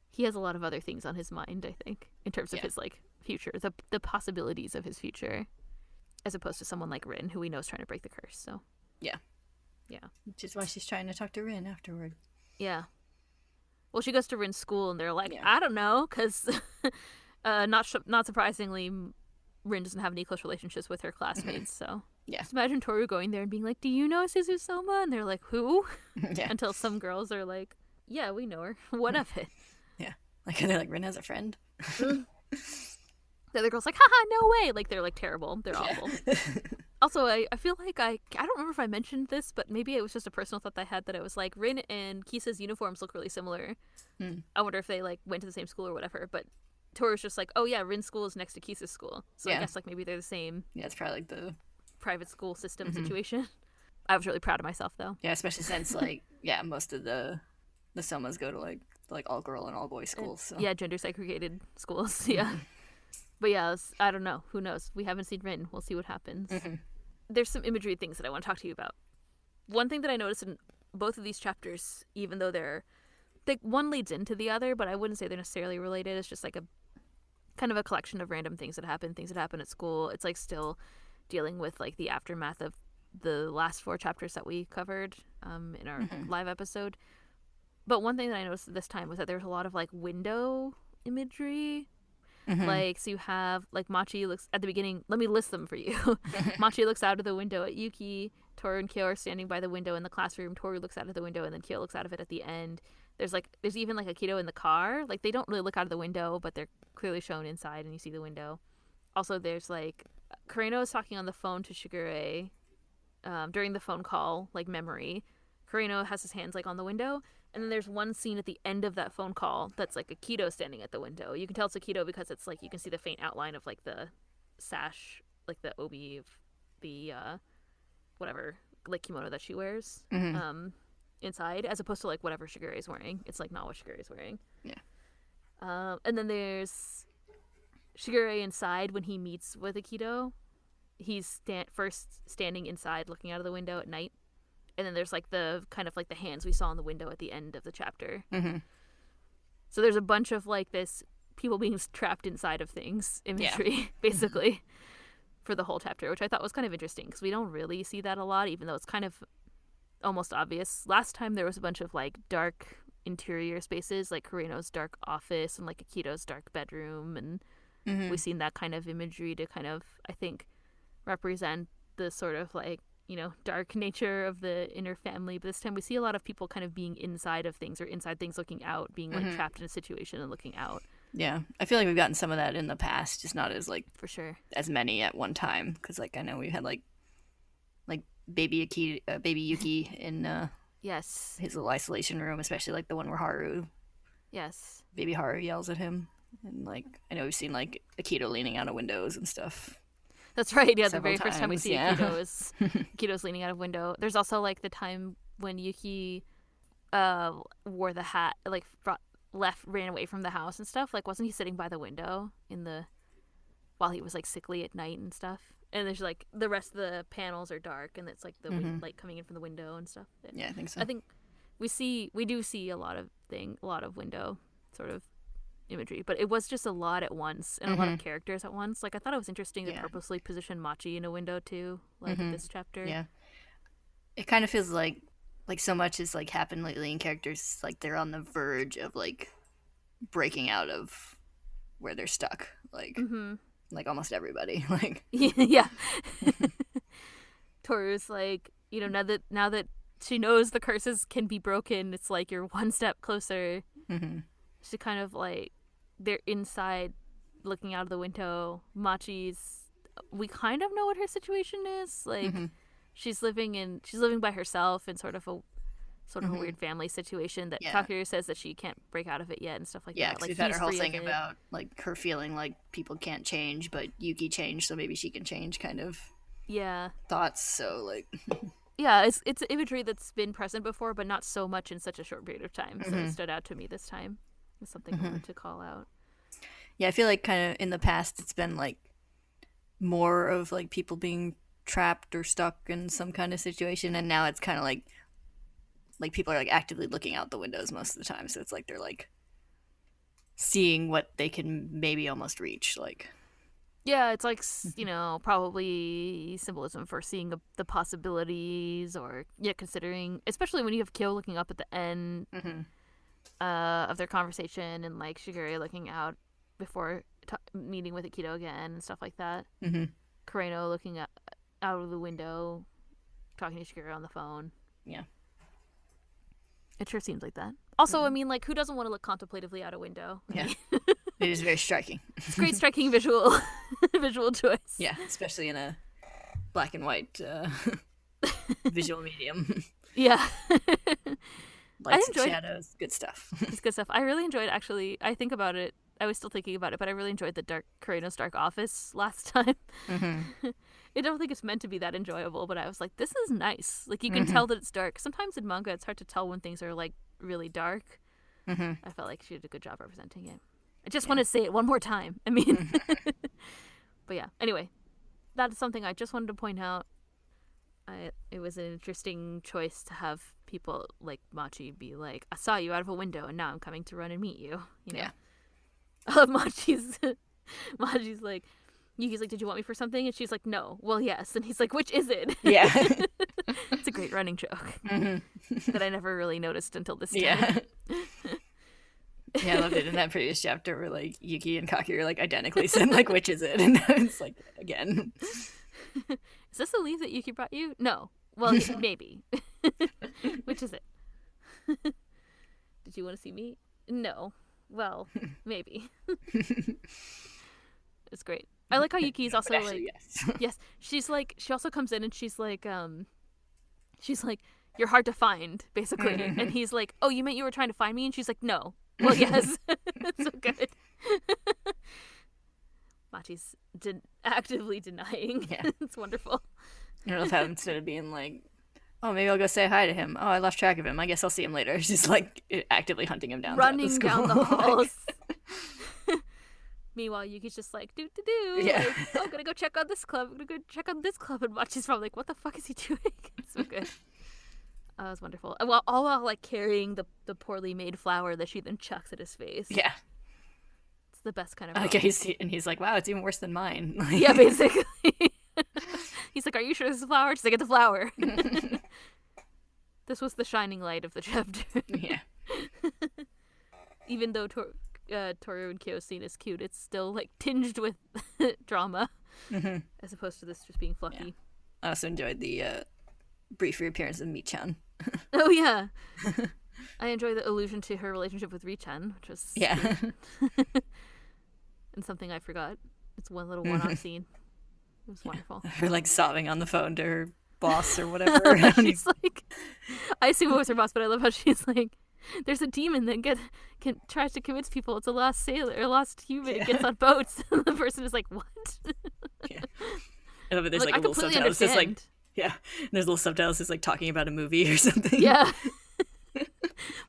He has a lot of other things on his mind, I think, in terms of his, like, future, the possibilities of his future, as opposed to someone like Rin, who we know is trying to break the curse, so. Yeah. Which is why she's trying to talk to Rin afterward. Yeah. Well, she goes to Rin's school, and they're like, I don't know, because not surprisingly, Rin doesn't have any close relationships with her classmates, so. Just imagine Tohru going there and being like, do you know Suzu-soma? And they're like, who? Until some girls are like, yeah, we know her. What of it? Like, they're like, Rin has a friend? The other girl's like, haha, no way. Like, they're, like, terrible. They're awful. Also, I feel like I don't remember if I mentioned this, but maybe it was just a personal thought that I had, that it was like, Rin and Kisa's uniforms look really similar. I wonder if they, like, went to the same school or whatever, but Toru's just like, oh yeah, Rin's school is next to Kisa's school. So I guess, like, maybe they're the same. Yeah, it's probably like the private school system situation. I was really proud of myself, though. Yeah, especially since, like, most of the Somas go to, like all girl and all boy schools. So. Yeah, gender segregated schools. But yeah, I don't know. Who knows? We haven't seen Rin. We'll see what happens. There's some imagery things that I want to talk to you about. One thing that I noticed in both of these chapters, even though one leads into the other, but I wouldn't say they're necessarily related. It's just like a kind of a collection of random things that happen at school. It's like still dealing with like the aftermath of the last 4 chapters that we covered in our live episode. But one thing that I noticed this time was that there's a lot of like window imagery. Like, so you have, like, Machi looks at the beginning. Let me list them for you. Machi looks out of the window at Yuki. Tohru and Kyo are standing by the window in the classroom. Tohru looks out of the window, and then Kyo looks out of it at the end. There's even, like, Akito in the car. Like, they don't really look out of the window, but they're clearly shown inside, and you see the window. Also, there's, like, Kureno is talking on the phone to Shigure during the phone call, like, memory. Kureno has his hands, like, on the window. And then there's one scene at the end of that phone call that's like Akito standing at the window. You can tell it's Akito because it's like you can see the faint outline of like the sash, like the obi of the whatever like kimono that she wears inside, as opposed to like whatever Shigure is wearing. It's like not what Shigure is wearing. And then there's Shigure inside when he meets with Akito. He's first standing inside looking out of the window at night. And then there's, like, the kind of, like, the hands we saw in the window at the end of the chapter. So there's a bunch of, like, this people being trapped inside of things imagery, basically, for the whole chapter, which I thought was kind of interesting, because we don't really see that a lot, even though it's kind of almost obvious. Last time there was a bunch of, like, dark interior spaces, like Kureno's dark office and, like, Akito's dark bedroom, and we've seen that kind of imagery to kind of, I think, represent the sort of, like, you know, dark nature of the inner family. But this time we see a lot of people kind of being inside of things or inside things looking out, being like trapped in a situation and looking out. Yeah, I feel like we've gotten some of that in the past, just not as like for sure as many at one time. Because like I know we had like baby Yuki in his little isolation room, especially like the one where baby Haru yells at him, and like I know we've seen like Akito leaning out of windows and stuff. That's right, yeah, the very first time we see Akito is Akito's leaning out of window. There's also, like, the time when Yuki wore the hat, like, ran away from the house and stuff. Like, wasn't he sitting by the window while he was, like, sickly at night and stuff? And there's, like, the rest of the panels are dark, and it's, like, the light coming in from the window and stuff. Yeah, I think so. I think we do see a lot of window sort of imagery, but it was just a lot at once and a lot of characters at once. Like I thought it was interesting to purposely position Machi in a window too, like in this chapter. Yeah, it kind of feels like so much has like happened lately in characters, like they're on the verge of like breaking out of where they're stuck. Like like almost everybody. Like yeah. Toru's like, you know, now that she knows the curses can be broken, it's like you're one step closer. She kind of like they're inside looking out of the window. Machi's we kind of know what her situation is. Like, she's living by herself in sort of a weird family situation that Kakure says that she can't break out of it yet and stuff like that. Yeah, like, we've had her whole thing about like her feeling like people can't change, but Yuki changed, so maybe she can change. Kind of. Yeah. Thoughts. So like. Yeah, it's imagery that's been present before, but not so much in such a short period of time. So it stood out to me this time. It's something I wanted to call out. Yeah, I feel like kind of in the past it's been like more of like people being trapped or stuck in some kind of situation, and now it's kind of like people are like actively looking out the windows most of the time. So it's like they're like seeing what they can maybe almost reach, like. Yeah, it's like, probably symbolism for seeing the possibilities or, considering, especially when you have Kyo looking up at the end of their conversation and, like, Shigure looking out before meeting with Akito again and stuff like that. Kureno looking out of the window, talking to Shigure on the phone. Yeah. It sure seems like that. Also, I mean, like, who doesn't want to look contemplatively out a window? Yeah. It is very striking. It's a great striking visual choice. Yeah, especially in a black and white visual medium. Yeah. Lights and shadows, good stuff. It's good stuff. I really enjoyed, actually, I think about it, I was still thinking about it, but I really enjoyed the Kureno's dark office last time. I don't think it's meant to be that enjoyable, but I was like, this is nice. Like, you can tell that it's dark. Sometimes in manga, it's hard to tell when things are, like, really dark. I felt like she did a good job representing it. I just want to say it one more time. I mean, but yeah. Anyway, that's something I just wanted to point out. It was an interesting choice to have people like Machi be like, I saw you out of a window and now I'm coming to run and meet you. You know? Yeah. Machi's like, Yuki's like, did you want me for something? And she's like, no. Well, yes. And he's like, which is it? Yeah. It's a great running joke that I never really noticed until this time. Yeah. Yeah, I loved it in that previous chapter where like Yuki and Kakure like identically said like, which is it? And it's like, again. Is this the leaf that Yuki brought you? No. Well, maybe. Which is it? Did you want to see me? No. Well, maybe. It's great. I like how Yuki's also actually, like, yes. She's like, she also comes in and she's like, you're hard to find, basically. And he's like, oh, you meant you were trying to find me? And she's like, no. Well, yes. It's so good. Machi's actively denying. Yeah. It's wonderful. I love how instead of being like, oh, maybe I'll go say hi to him. Oh, I lost track of him. I guess I'll see him later. She's like actively hunting him down. Running down the halls. Meanwhile, Yuki's just like, do. Yeah. Like, oh, I'm gonna go check on this club. I'm gonna go check on this club. And Machi's probably like, what the fuck is he doing? It's so good. It was wonderful. Well, all while like carrying the poorly made flower that she then chucks at his face. Yeah. It's the best kind of. Okay, he's like, wow, it's even worse than mine. Yeah, basically. He's like, are you sure this is a flower? She's like, get the flower. This was the shining light of the chapter. Yeah. Even though Tohru and Kyo's scene is cute, it's still like tinged with drama, as opposed to this just being fluffy. Yeah. I also enjoyed the brief reappearance of Michan. Oh yeah. I enjoy the allusion to her relationship with Richan, which was and something I forgot. It's one little one-off scene. It was wonderful. Her like sobbing on the phone to her boss or whatever. She's like, I assume it was her boss, but I love how she's like, there's a demon that tries to convince people it's a lost sailor or lost human. Gets on boats. And the person is like, what? Yeah. I love it. There's like a little subtitles. Just like, yeah. And there's little subtitles just like talking about a movie or something. Yeah.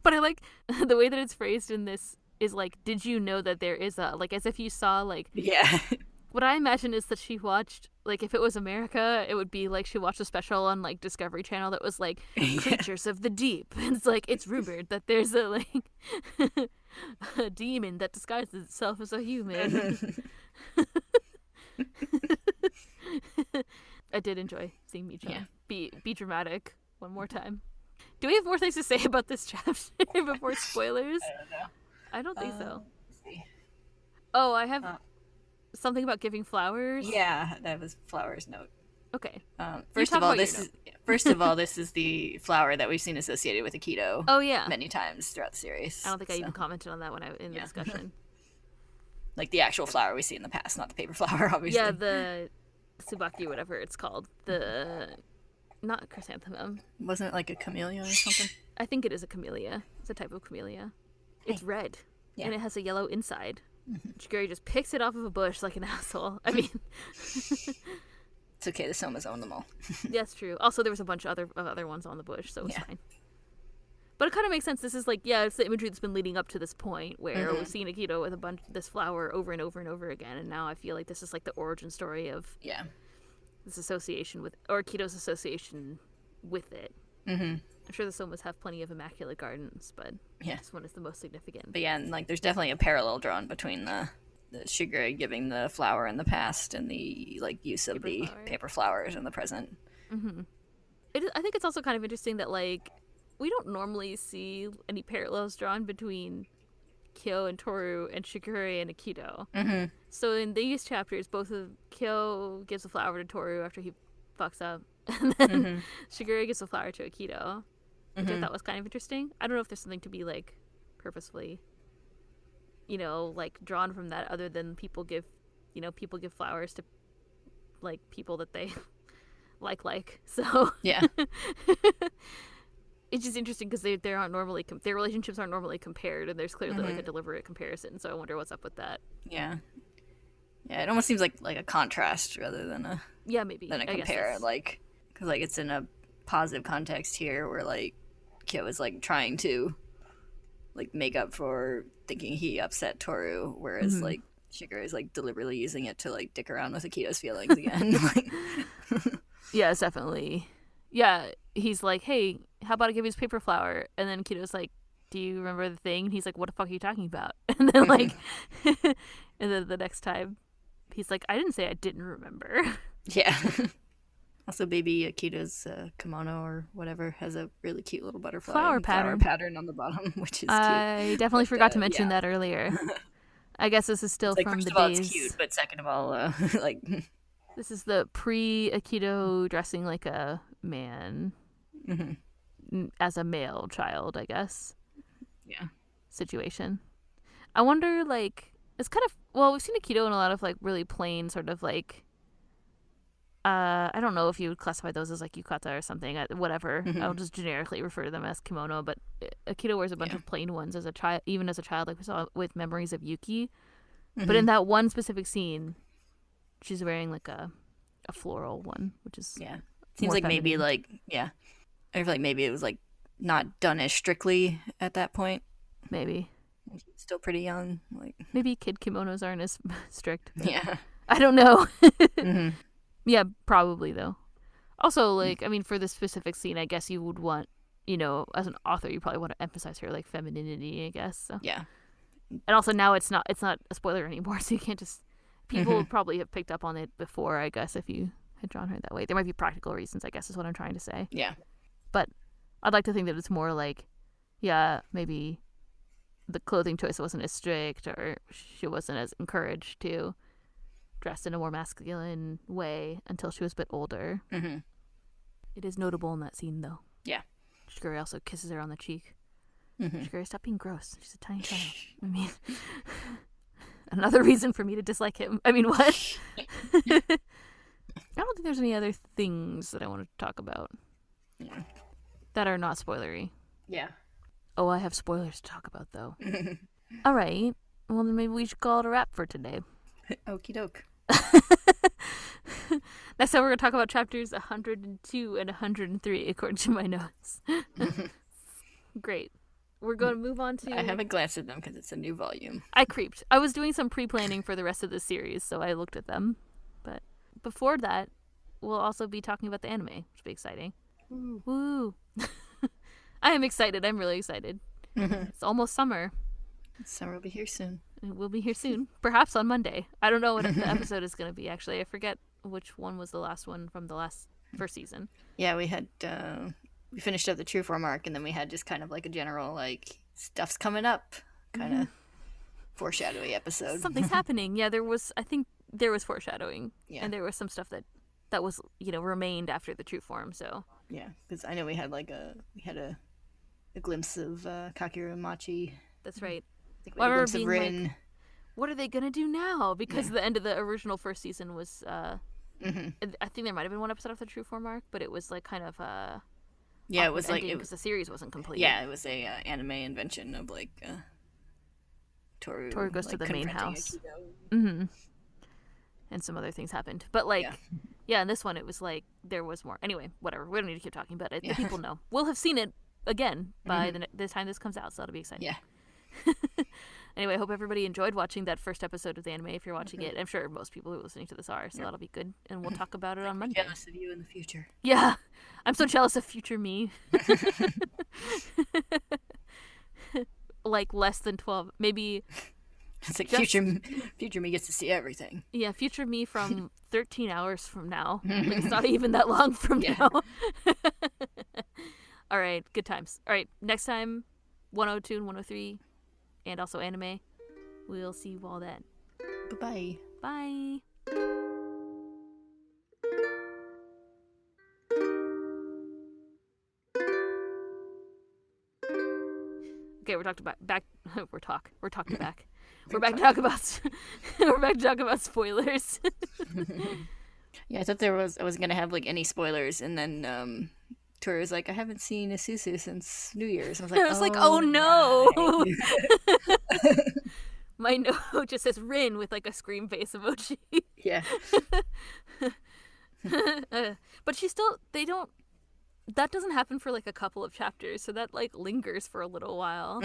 But I like the way that it's phrased in this is like, did you know that there is a, like, as if you saw like, yeah. What I imagine is that she watched, like, if it was America, it would be like she watched a special on like Discovery Channel that was like creatures of the deep. And it's like, it's rumored that there's a like a demon that disguises itself as a human. I did enjoy seeing Michan be dramatic one more time. Do we have more things to say about this chapter before spoilers? I don't know. I don't think so. Let's see. Oh, I have something about giving flowers. Yeah, that was Flower's note. Okay. First of all, this is the flower that we've seen associated with Akito. Oh yeah, many times throughout the series. I don't think I even commented on that when in the discussion. Like the actual flower we see in the past, not the paper flower, obviously. Yeah, Tsubaki, whatever it's called. The not chrysanthemum. Wasn't it like a camellia or something? I think it is a camellia. It's a type of camellia. It's red. Yeah. And it has a yellow inside. Shigure just picks it off of a bush like an asshole. I mean, it's okay. The Somas own them all. That's true. Also, there was a bunch of other ones on the bush, so it was fine. But it kind of makes sense. This is like, it's the imagery that's been leading up to this point where we've seen Akito with this flower over and over and over again, and now I feel like this is like the origin story of this association with, or Akito's association with it. I'm sure the Somas have plenty of immaculate gardens, but this one is the most significant. But and like there's definitely a parallel drawn between the Shigure giving the flower in the past and the like use of the paper flowers in the present. I think it's also kind of interesting that like we don't normally see any parallels drawn between Kyo and Tohru and Shigure and Akito. So in these chapters, both of Kyo gives a flower to Tohru after he fucks up, and then Shigure gives a flower to Akito, which I thought was kind of interesting. I don't know if there's something to be like purposefully, like drawn from that, other than people give flowers to like people that they like. So it's just interesting because they aren't normally their relationships aren't normally compared, and there's clearly like a deliberate comparison. So I wonder what's up with that. Yeah, it almost seems like a contrast rather than a maybe than a compare. Like because like it's in a positive context here where like Kyo is like trying to like make up for thinking he upset Tohru, whereas like Shigure is like deliberately using it to like dick around with Akito's feelings again. Yeah, it's definitely. Yeah, he's like, hey, how about I give you this paper flower? And then Akito's like, do you remember the thing? And he's like, what the fuck are you talking about? And then like, and then the next time, he's like, I didn't say I didn't remember. Yeah. Also, baby Akito's kimono or whatever has a really cute little butterfly flower pattern on the bottom, which is cute. I definitely forgot to mention that earlier. I guess this is still like, from first the of all, days. It's cute, but second of all, like this is the pre-Akito dressing like a man as a male child, I guess. Yeah. Situation. I wonder, like, it's kind of, well, we've seen Akito in a lot of like really plain sort of like. I don't know if you would classify those as like yukata or something. Whatever. I'll just generically refer to them as kimono. But Akito wears a bunch of plain ones as a child, even as a child, like we saw with Memories of Yuki. But in that one specific scene, she's wearing like a floral one, which is seems like feminine. Maybe like I feel like maybe it was like not done as strictly at that point. Maybe still pretty young. Like maybe kid kimonos aren't as strict. Yeah, I don't know. Yeah, probably though. Also, like, I mean, for this specific scene, I guess you would want, as an author, you probably want to emphasize her like femininity, I guess. So. Yeah. And also now it's not a spoiler anymore, so you can't just. People would probably have picked up on it before, I guess, if you had drawn her that way. There might be practical reasons, I guess, is what I'm trying to say. Yeah. But I'd like to think that it's more like, maybe the clothing choice wasn't as strict, or she wasn't as encouraged to dress in a more masculine way until she was a bit older. It is notable in that scene, though. Yeah. Shigure also kisses her on the cheek. Shigure, stop being gross. She's a tiny child. I mean, another reason for me to dislike him. I mean, what? I don't think there's any other things that I want to talk about that are not spoilery. Yeah. Oh, I have spoilers to talk about, though. All right. Well, then maybe we should call it a wrap for today. Okie doke. Next time we're going to talk about chapters 102 and 103 according to my notes. Great. We're going to move on to... I haven't glanced at them because it's a new volume. I creeped. I was doing some pre-planning for the rest of the series, so I looked at them. But before that, we'll also be talking about the anime, which will be exciting. Woo! I am excited. I'm really excited. It's almost summer. Summer will be here soon. We'll be here soon. Perhaps on Monday. I don't know what the episode is going to be, actually. I forget which one was the last one from the first season. Yeah, we had... we finished up the True Form arc, and then we had just kind of like a general, like, stuff's coming up kind of foreshadowy episode. Something's happening. Yeah, I think there was foreshadowing. Yeah. And there was some stuff that was, remained after the True Form, so. Yeah, because I know we had a glimpse of Kakeru and Machi. That's right. I think we had a glimpse of Rin. Like, what are they going to do now? Because the end of the original first season was I think there might have been one episode of the True Form arc, but it was like kind of yeah, it was like because the series wasn't complete. Yeah, it was a anime invention of like Tohru goes like, to the main house. Mm-hmm. And some other things happened, but like in this one it was like there was more. Anyway, whatever, we don't need to keep talking about it. The people know. We'll have seen it again by the time this comes out, so that'll be exciting. Yeah. Anyway, I hope everybody enjoyed watching that first episode of the anime. If you're watching it, I'm sure most people who are listening to this are, so that'll be good, and we'll talk about it on Monday. Jealous of you in the future. Yeah, I'm so jealous of future me. Like less than 12, maybe. It's like future me gets to see everything. Yeah, future me from 13 hours from now. Like, it's not even that long from now. All right, good times. All right, next time, 102 and 103, and also anime. We'll see you all then. Bye-bye. Bye. Okay, we're back to talk about spoilers. Yeah, I thought I was gonna have like any spoilers, and then Tohru was like, I haven't seen Isuzu since New Year's. And I was like, oh no. Right. My note just says Rin with like a scream face emoji. Yeah. But that doesn't happen for like a couple of chapters, so that like lingers for a little while.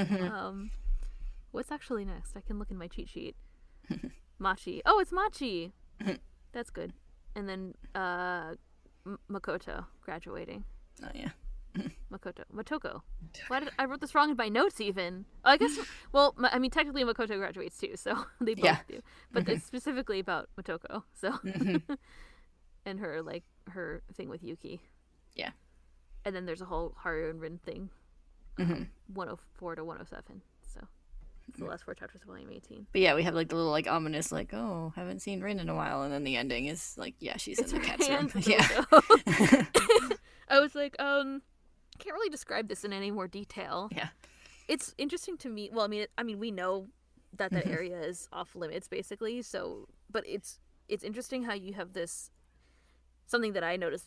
What's actually next? I can look in my cheat sheet. Machi. Oh, it's Machi. That's good. And then Makoto graduating. Oh yeah. Motoko. Why did I wrote this wrong in my notes even? I guess. Well, I mean, technically Makoto graduates too, so they both do. But it's specifically about Motoko. So, and her thing with Yuki. Yeah. And then there's a whole Haru and Rin thing. 104 to 107. So it's the last 4 chapters of volume 18. But yeah, we have like the little like ominous like, oh, haven't seen Rin in a while, and then the ending is like, yeah, she's in the cat's room. Yeah. I was like, can't really describe this in any more detail. Yeah. It's interesting to me. Well, I mean, we know that area is off limits basically. So, but it's interesting how you have this, something that I noticed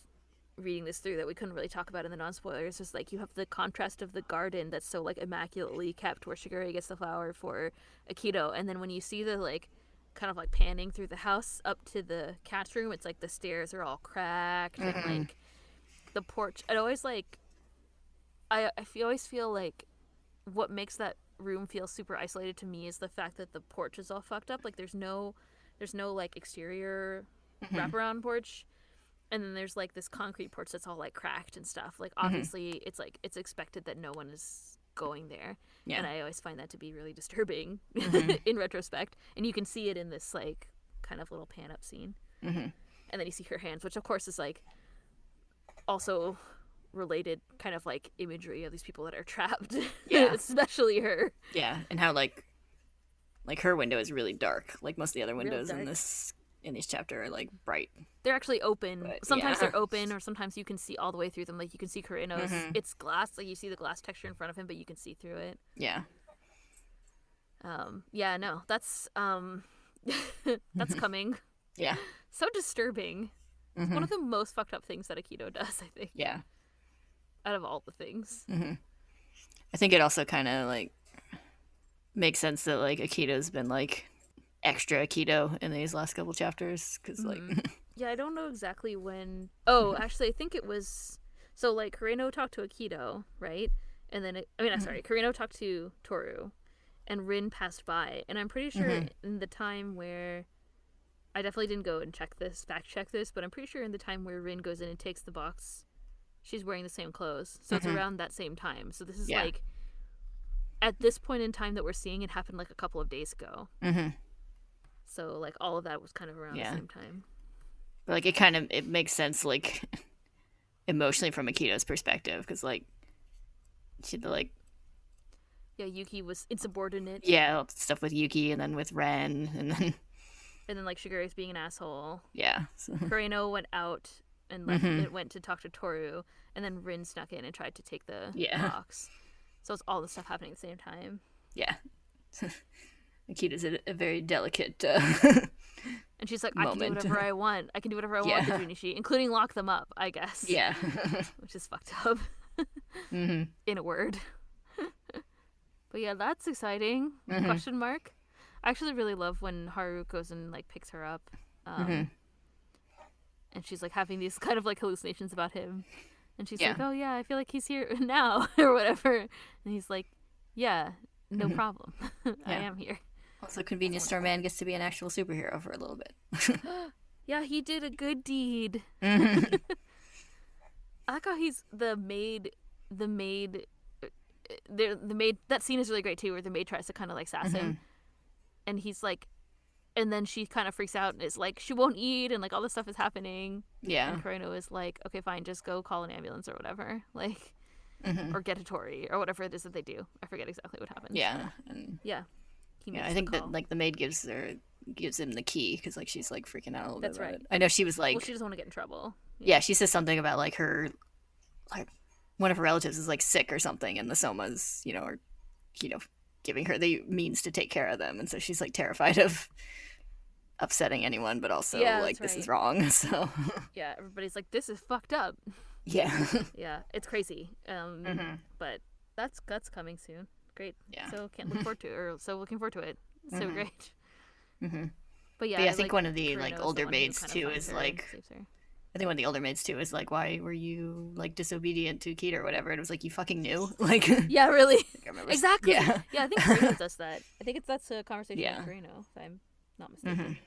reading this through that we couldn't really talk about in the non-spoilers is like you have the contrast of the garden that's so like immaculately kept where Shigure gets the flower for Akito, and then when you see the like kind of like panning through the house up to the cat's room, it's like the stairs are all cracked and like the porch. It always like I always feel like what makes that room feel super isolated to me is the fact that the porch is all fucked up. Like there's no like exterior wraparound porch. And then there's like this concrete porch that's all like cracked and stuff. Like obviously it's like it's expected that no one is going there. Yeah. And I always find that to be really disturbing in retrospect. And you can see it in this like kind of little pan up scene. And then you see her hands, which of course is like also related kind of like imagery of these people that are trapped. Yeah. Especially her. Yeah. And how like her window is really dark. Like most of the other windows in this chapter are like bright. They're actually open. But, sometimes they're open, or sometimes you can see all the way through them. Like you can see Kureno's. It's glass. Like you see the glass texture in front of him, but you can see through it. Yeah. Yeah. No. That's that's coming. Yeah. So disturbing. It's one of the most fucked up things that Akito does, I think. Yeah. Out of all the things. I think it also kind of like makes sense that like Akito's been like extra Akito in these last couple chapters because like yeah, I don't know exactly when. Oh, actually I think it was so like Kureno talked to Akito, right? And then Kureno talked to Tohru and Rin passed by, and I'm pretty sure in the time where I definitely didn't go and fact check this, but I'm pretty sure in the time where Rin goes in and takes the box, she's wearing the same clothes. So it's around that same time. So this is like at this point in time that we're seeing it happened like a couple of days ago. So like all of that was kind of around the same time. But like it makes sense like emotionally from Akito's perspective because like she like Yuki was insubordinate. Yeah, stuff with Yuki and then with Ren and then like Shigure's being an asshole. Yeah. So. Kureno went out and it went to talk to Tohru, and then Rin snuck in and tried to take the box. So it's all the stuff happening at the same time. Yeah. Akita's a very delicate And she's like, I can do moment. whatever I want. I can do whatever I want with Junichi, including lock them up, I guess. Yeah. Which is fucked up. In a word. But yeah, that's exciting. Question mark. I actually really love when Haru goes and like picks her up. And she's like having these kind of like hallucinations about him. And she's like, oh yeah, I feel like he's here now or whatever. And he's like, yeah, no problem. I am here. Also, Convenience Store Man gets to be an actual superhero for a little bit. Yeah, he did a good deed. I like how he's the maid. The maid. That scene is really great too, where the maid tries to kind of like sass him, and he's like, and then she kind of freaks out and is like, she won't eat, and like all this stuff is happening. Yeah. And Kureno is like, okay, fine, just go call an ambulance or whatever, like, or get a Tori or whatever it is that they do. I forget exactly what happens. Yeah. Yeah. I think that like the maid gives him the key because like she's like freaking out a little bit. That's right. I know she was like, well, she doesn't want to get in trouble. Yeah, she says something about like her, like one of her relatives is like sick or something, and the Somas, are, giving her the means to take care of them, and so she's like terrified of upsetting anyone, but also like this is wrong. So yeah, everybody's like, this is fucked up. Yeah. Yeah, it's crazy. But that's coming soon. Great. Yeah. So looking forward to it. So great. But yeah, I think one of the like older maids too is like, I think one of the older maids too is like, why were you like disobedient to Akito or whatever? And it was like, you fucking knew. Like, yeah, really. Exactly. Yeah. Yeah, I think Kureno does that. I think that's a conversation with Kureno, if I'm not mistaken.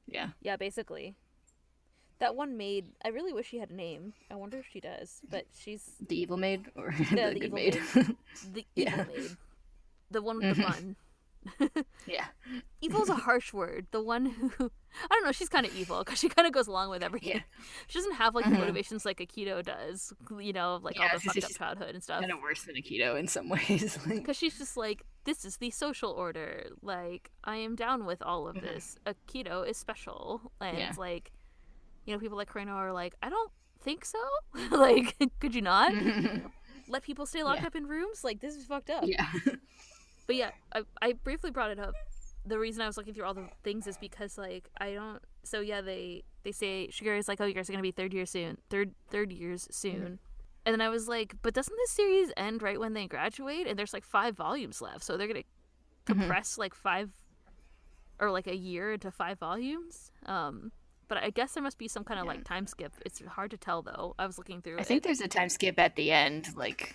Yeah. Yeah, basically. That one maid, I really wish she had a name. I wonder if she does, but she's... The evil maid? Or the good maid? The evil maid. The one with the bun. Yeah. Evil's a harsh word. The one who... I don't know, she's kind of evil, because she kind of goes along with everything. Yeah. She doesn't have, like, the motivations like Akito does, like, all the fucked up childhood and stuff. Kind of worse than Akito in some ways. Because she's just like, this is the social order. Like, I am down with all of this. Akito is special. And it's like... people like Kureno are like, I don't think so. Like, could you not let people stay locked up in rooms? Like, this is fucked up. Yeah. But yeah, I briefly brought it up. The reason I was looking through all the things is because, like, I don't... So, yeah, they say... Shigure is like, oh, you guys are going to be third years soon. And then I was like, but doesn't this series end right when they graduate? And there's, like, 5 volumes left. So they're going to compress, like, 5... Or, like, a year into 5 volumes? But I guess there must be some kind of, like, time skip. It's hard to tell, though. I was looking through it. I think there's a time skip at the end, like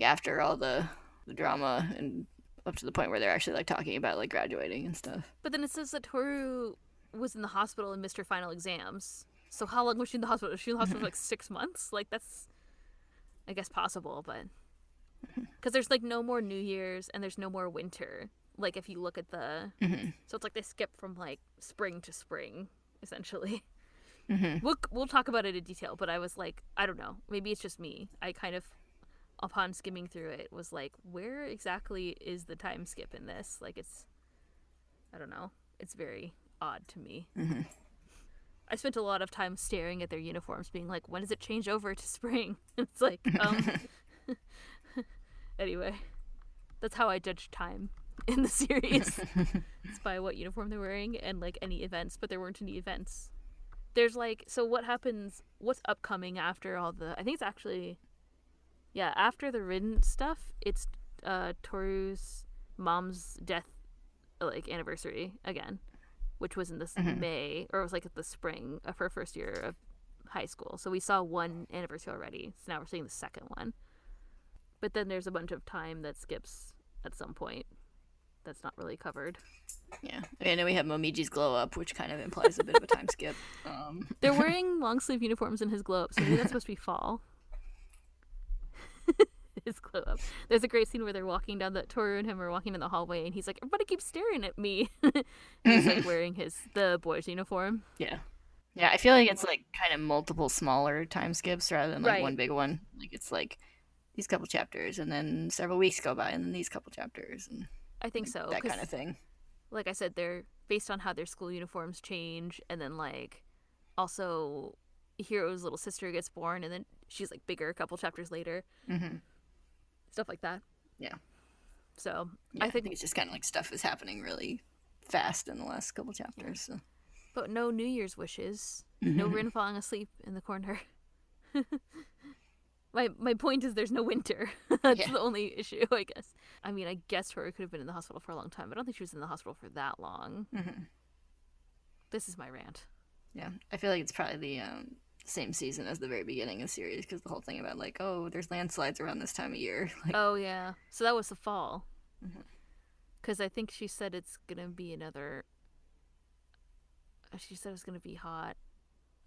after all the drama and up to the point where they're actually, like, talking about, like, graduating and stuff. But then it says that Tohru was in the hospital and missed her final exams. So how long was she in the hospital? Was she in the hospital for, like, 6 months? Like, that's, I guess, possible, but... Because there's, like, no more New Year's and there's no more winter. Like, if you look at the... So it's like they skip from, like, spring to spring, essentially. We'll talk about it in detail, but I was like, I don't know. Maybe it's just me. I kind of, upon skimming through it, was like, where exactly is the time skip in this? Like, it's... I don't know. It's very odd to me. I spent a lot of time staring at their uniforms, being like, when does it change over to spring? It's like, Anyway, that's how I judge time in the series. It's by what uniform they're wearing and, like, any events, but there weren't any events. There's, like, so what's upcoming after all the... I think it's actually... Yeah, after the Rin stuff, it's Toru's mom's death, like, anniversary again, which was in this May, or it was, like, the spring of her first year of high school. So we saw one anniversary already, so now we're seeing the second one. But then there's a bunch of time that skips at some point that's not really covered. Yeah. I know we have Momiji's glow up, which kind of implies a bit of a time skip. They're wearing long sleeve uniforms in his glow up, so maybe that's supposed to be fall. His glow up. There's a great scene where they're walking down Tohru and him are walking in the hallway, and he's like, everybody keeps staring at me. He's like wearing the boy's uniform. Yeah. Yeah, I feel like it's like kind of multiple smaller time skips rather than like one big one. Like it's like these couple chapters, and then several weeks go by, and then these couple chapters, and I think so. That kind of thing. Like I said, they're based on how their school uniforms change, and then like also Hiro's little sister gets born, and then she's like bigger a couple chapters later. Stuff like that. Yeah. So I think it's just kind of like stuff is happening really fast in the last couple chapters. So. But no New Year's wishes. No Rin falling asleep in the corner. My point is there's no winter. That's the only issue, I guess. I mean, I guess Toru could have been in the hospital for a long time, but I don't think she was in the hospital for that long. This is my rant. Yeah, I feel like it's probably the same season as the very beginning of the series, because the whole thing about, like, oh, there's landslides around this time of year. Like, oh, yeah. So that was the fall. Because I think she said it's going to be another... She said it's going to be hot.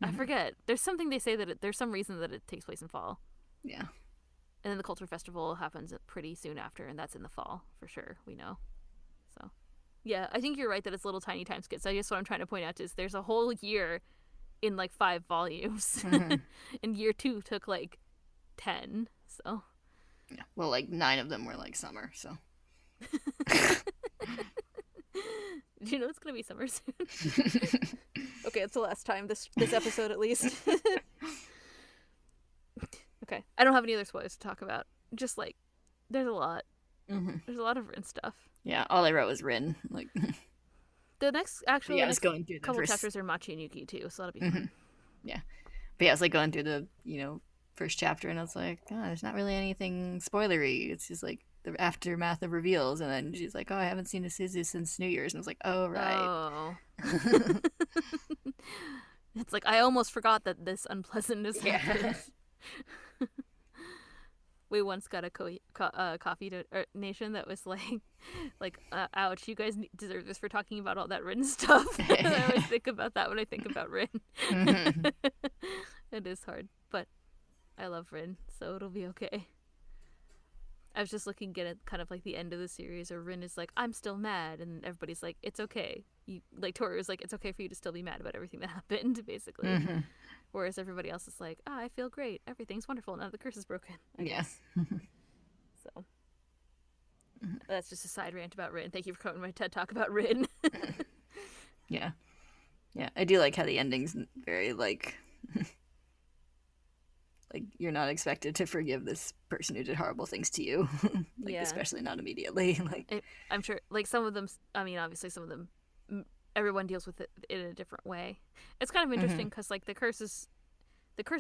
I forget. There's something they say that there's some reason that it takes place in fall. Yeah. And then the Culture Festival happens pretty soon after, and that's in the fall, for sure, we know. So, yeah, I think you're right that it's little tiny time skips. I guess what I'm trying to point out is there's a whole year in, like, 5 volumes. And year 2 took, like, 10, so. Yeah, well, like, 9 of them were, like, summer, so. Do you know it's going to be summer soon? Okay, it's the last time, this episode at least. Okay, I don't have any other spoilers to talk about. Just, like, there's a lot. There's a lot of Rin stuff. Yeah, all I wrote was Rin. Like, the next going through couple chapters are Machi and Yuki too, so that'll be fun. Yeah, but yeah, it's like going through the first chapter, and I was like, oh, there's not really anything spoilery. It's just like the aftermath of reveals, and then she's like, oh, I haven't seen a Suzu since New Year's, and I was like, oh right. Oh. It's like I almost forgot that this unpleasantness happened. We once got a coffee nation that was like, ouch, you guys deserve this for talking about all that Rin stuff. I always think about that when I think about Rin. It is hard, but I love Rin, so it'll be okay. I was just looking at kind of like the end of the series where Rin is like, I'm still mad, and everybody's like, it's okay. Toru is like, it's okay for you to still be mad about everything that happened, basically. Whereas everybody else is like, I feel great. Everything's wonderful. Now the curse is broken. Yes. So that's just a side rant about Rin. Thank you for coming to my TED Talk about Rin. Yeah. Yeah, I do like how the ending's very, like... like, you're not expected to forgive this person who did horrible things to you. Like, especially not immediately. Like, I'm sure, like, some of them, I mean, obviously some of them, everyone deals with it in a different way. It's kind of interesting because, like, the curse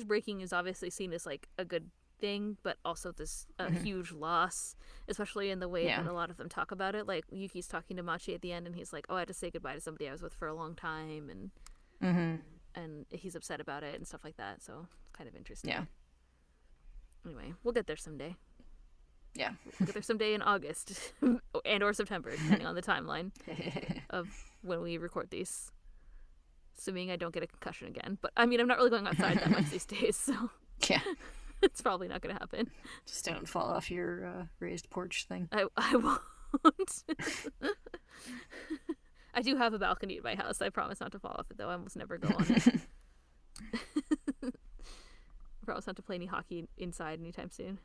breaking is obviously seen as, like, a good thing, but also this huge loss, especially in the way that a lot of them talk about it. Like, Yuki's talking to Machi at the end, and he's like, oh, I had to say goodbye to somebody I was with for a long time, and he's upset about it and stuff like that, so it's kind of interesting. Yeah. Anyway, we'll get there someday. Yeah. We'll get there someday in August and or September, depending on the timeline of when we record these. Assuming I don't get a concussion again. But, I mean, I'm not really going outside that much these days, so... Yeah. It's probably not going to happen. Just don't fall off your raised porch thing. I won't. I do have a balcony at my house. I promise not to fall off it, though. I almost never go on it. I promise not to play any hockey inside anytime soon.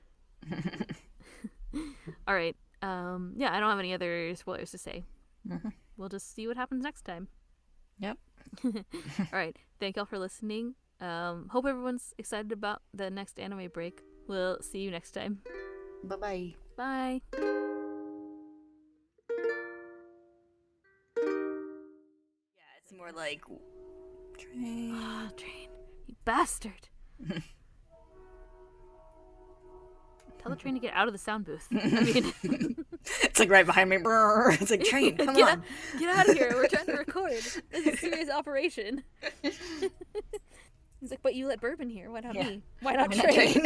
All right. Yeah, I don't have any other spoilers to say. We'll just see what happens next time. Yep. All right. Thank y'all for listening. Hope everyone's excited about the next anime break. We'll see you next time. Bye-bye. Bye. Yeah, it's more like... Train. Oh, train. You bastard. Tell the train to get out of the sound booth. I mean... It's like right behind me. It's like, train, come on. Get out of here. We're trying to record. This is a serious operation. He's like, but you let Bourbon here. Why not me? Why not train?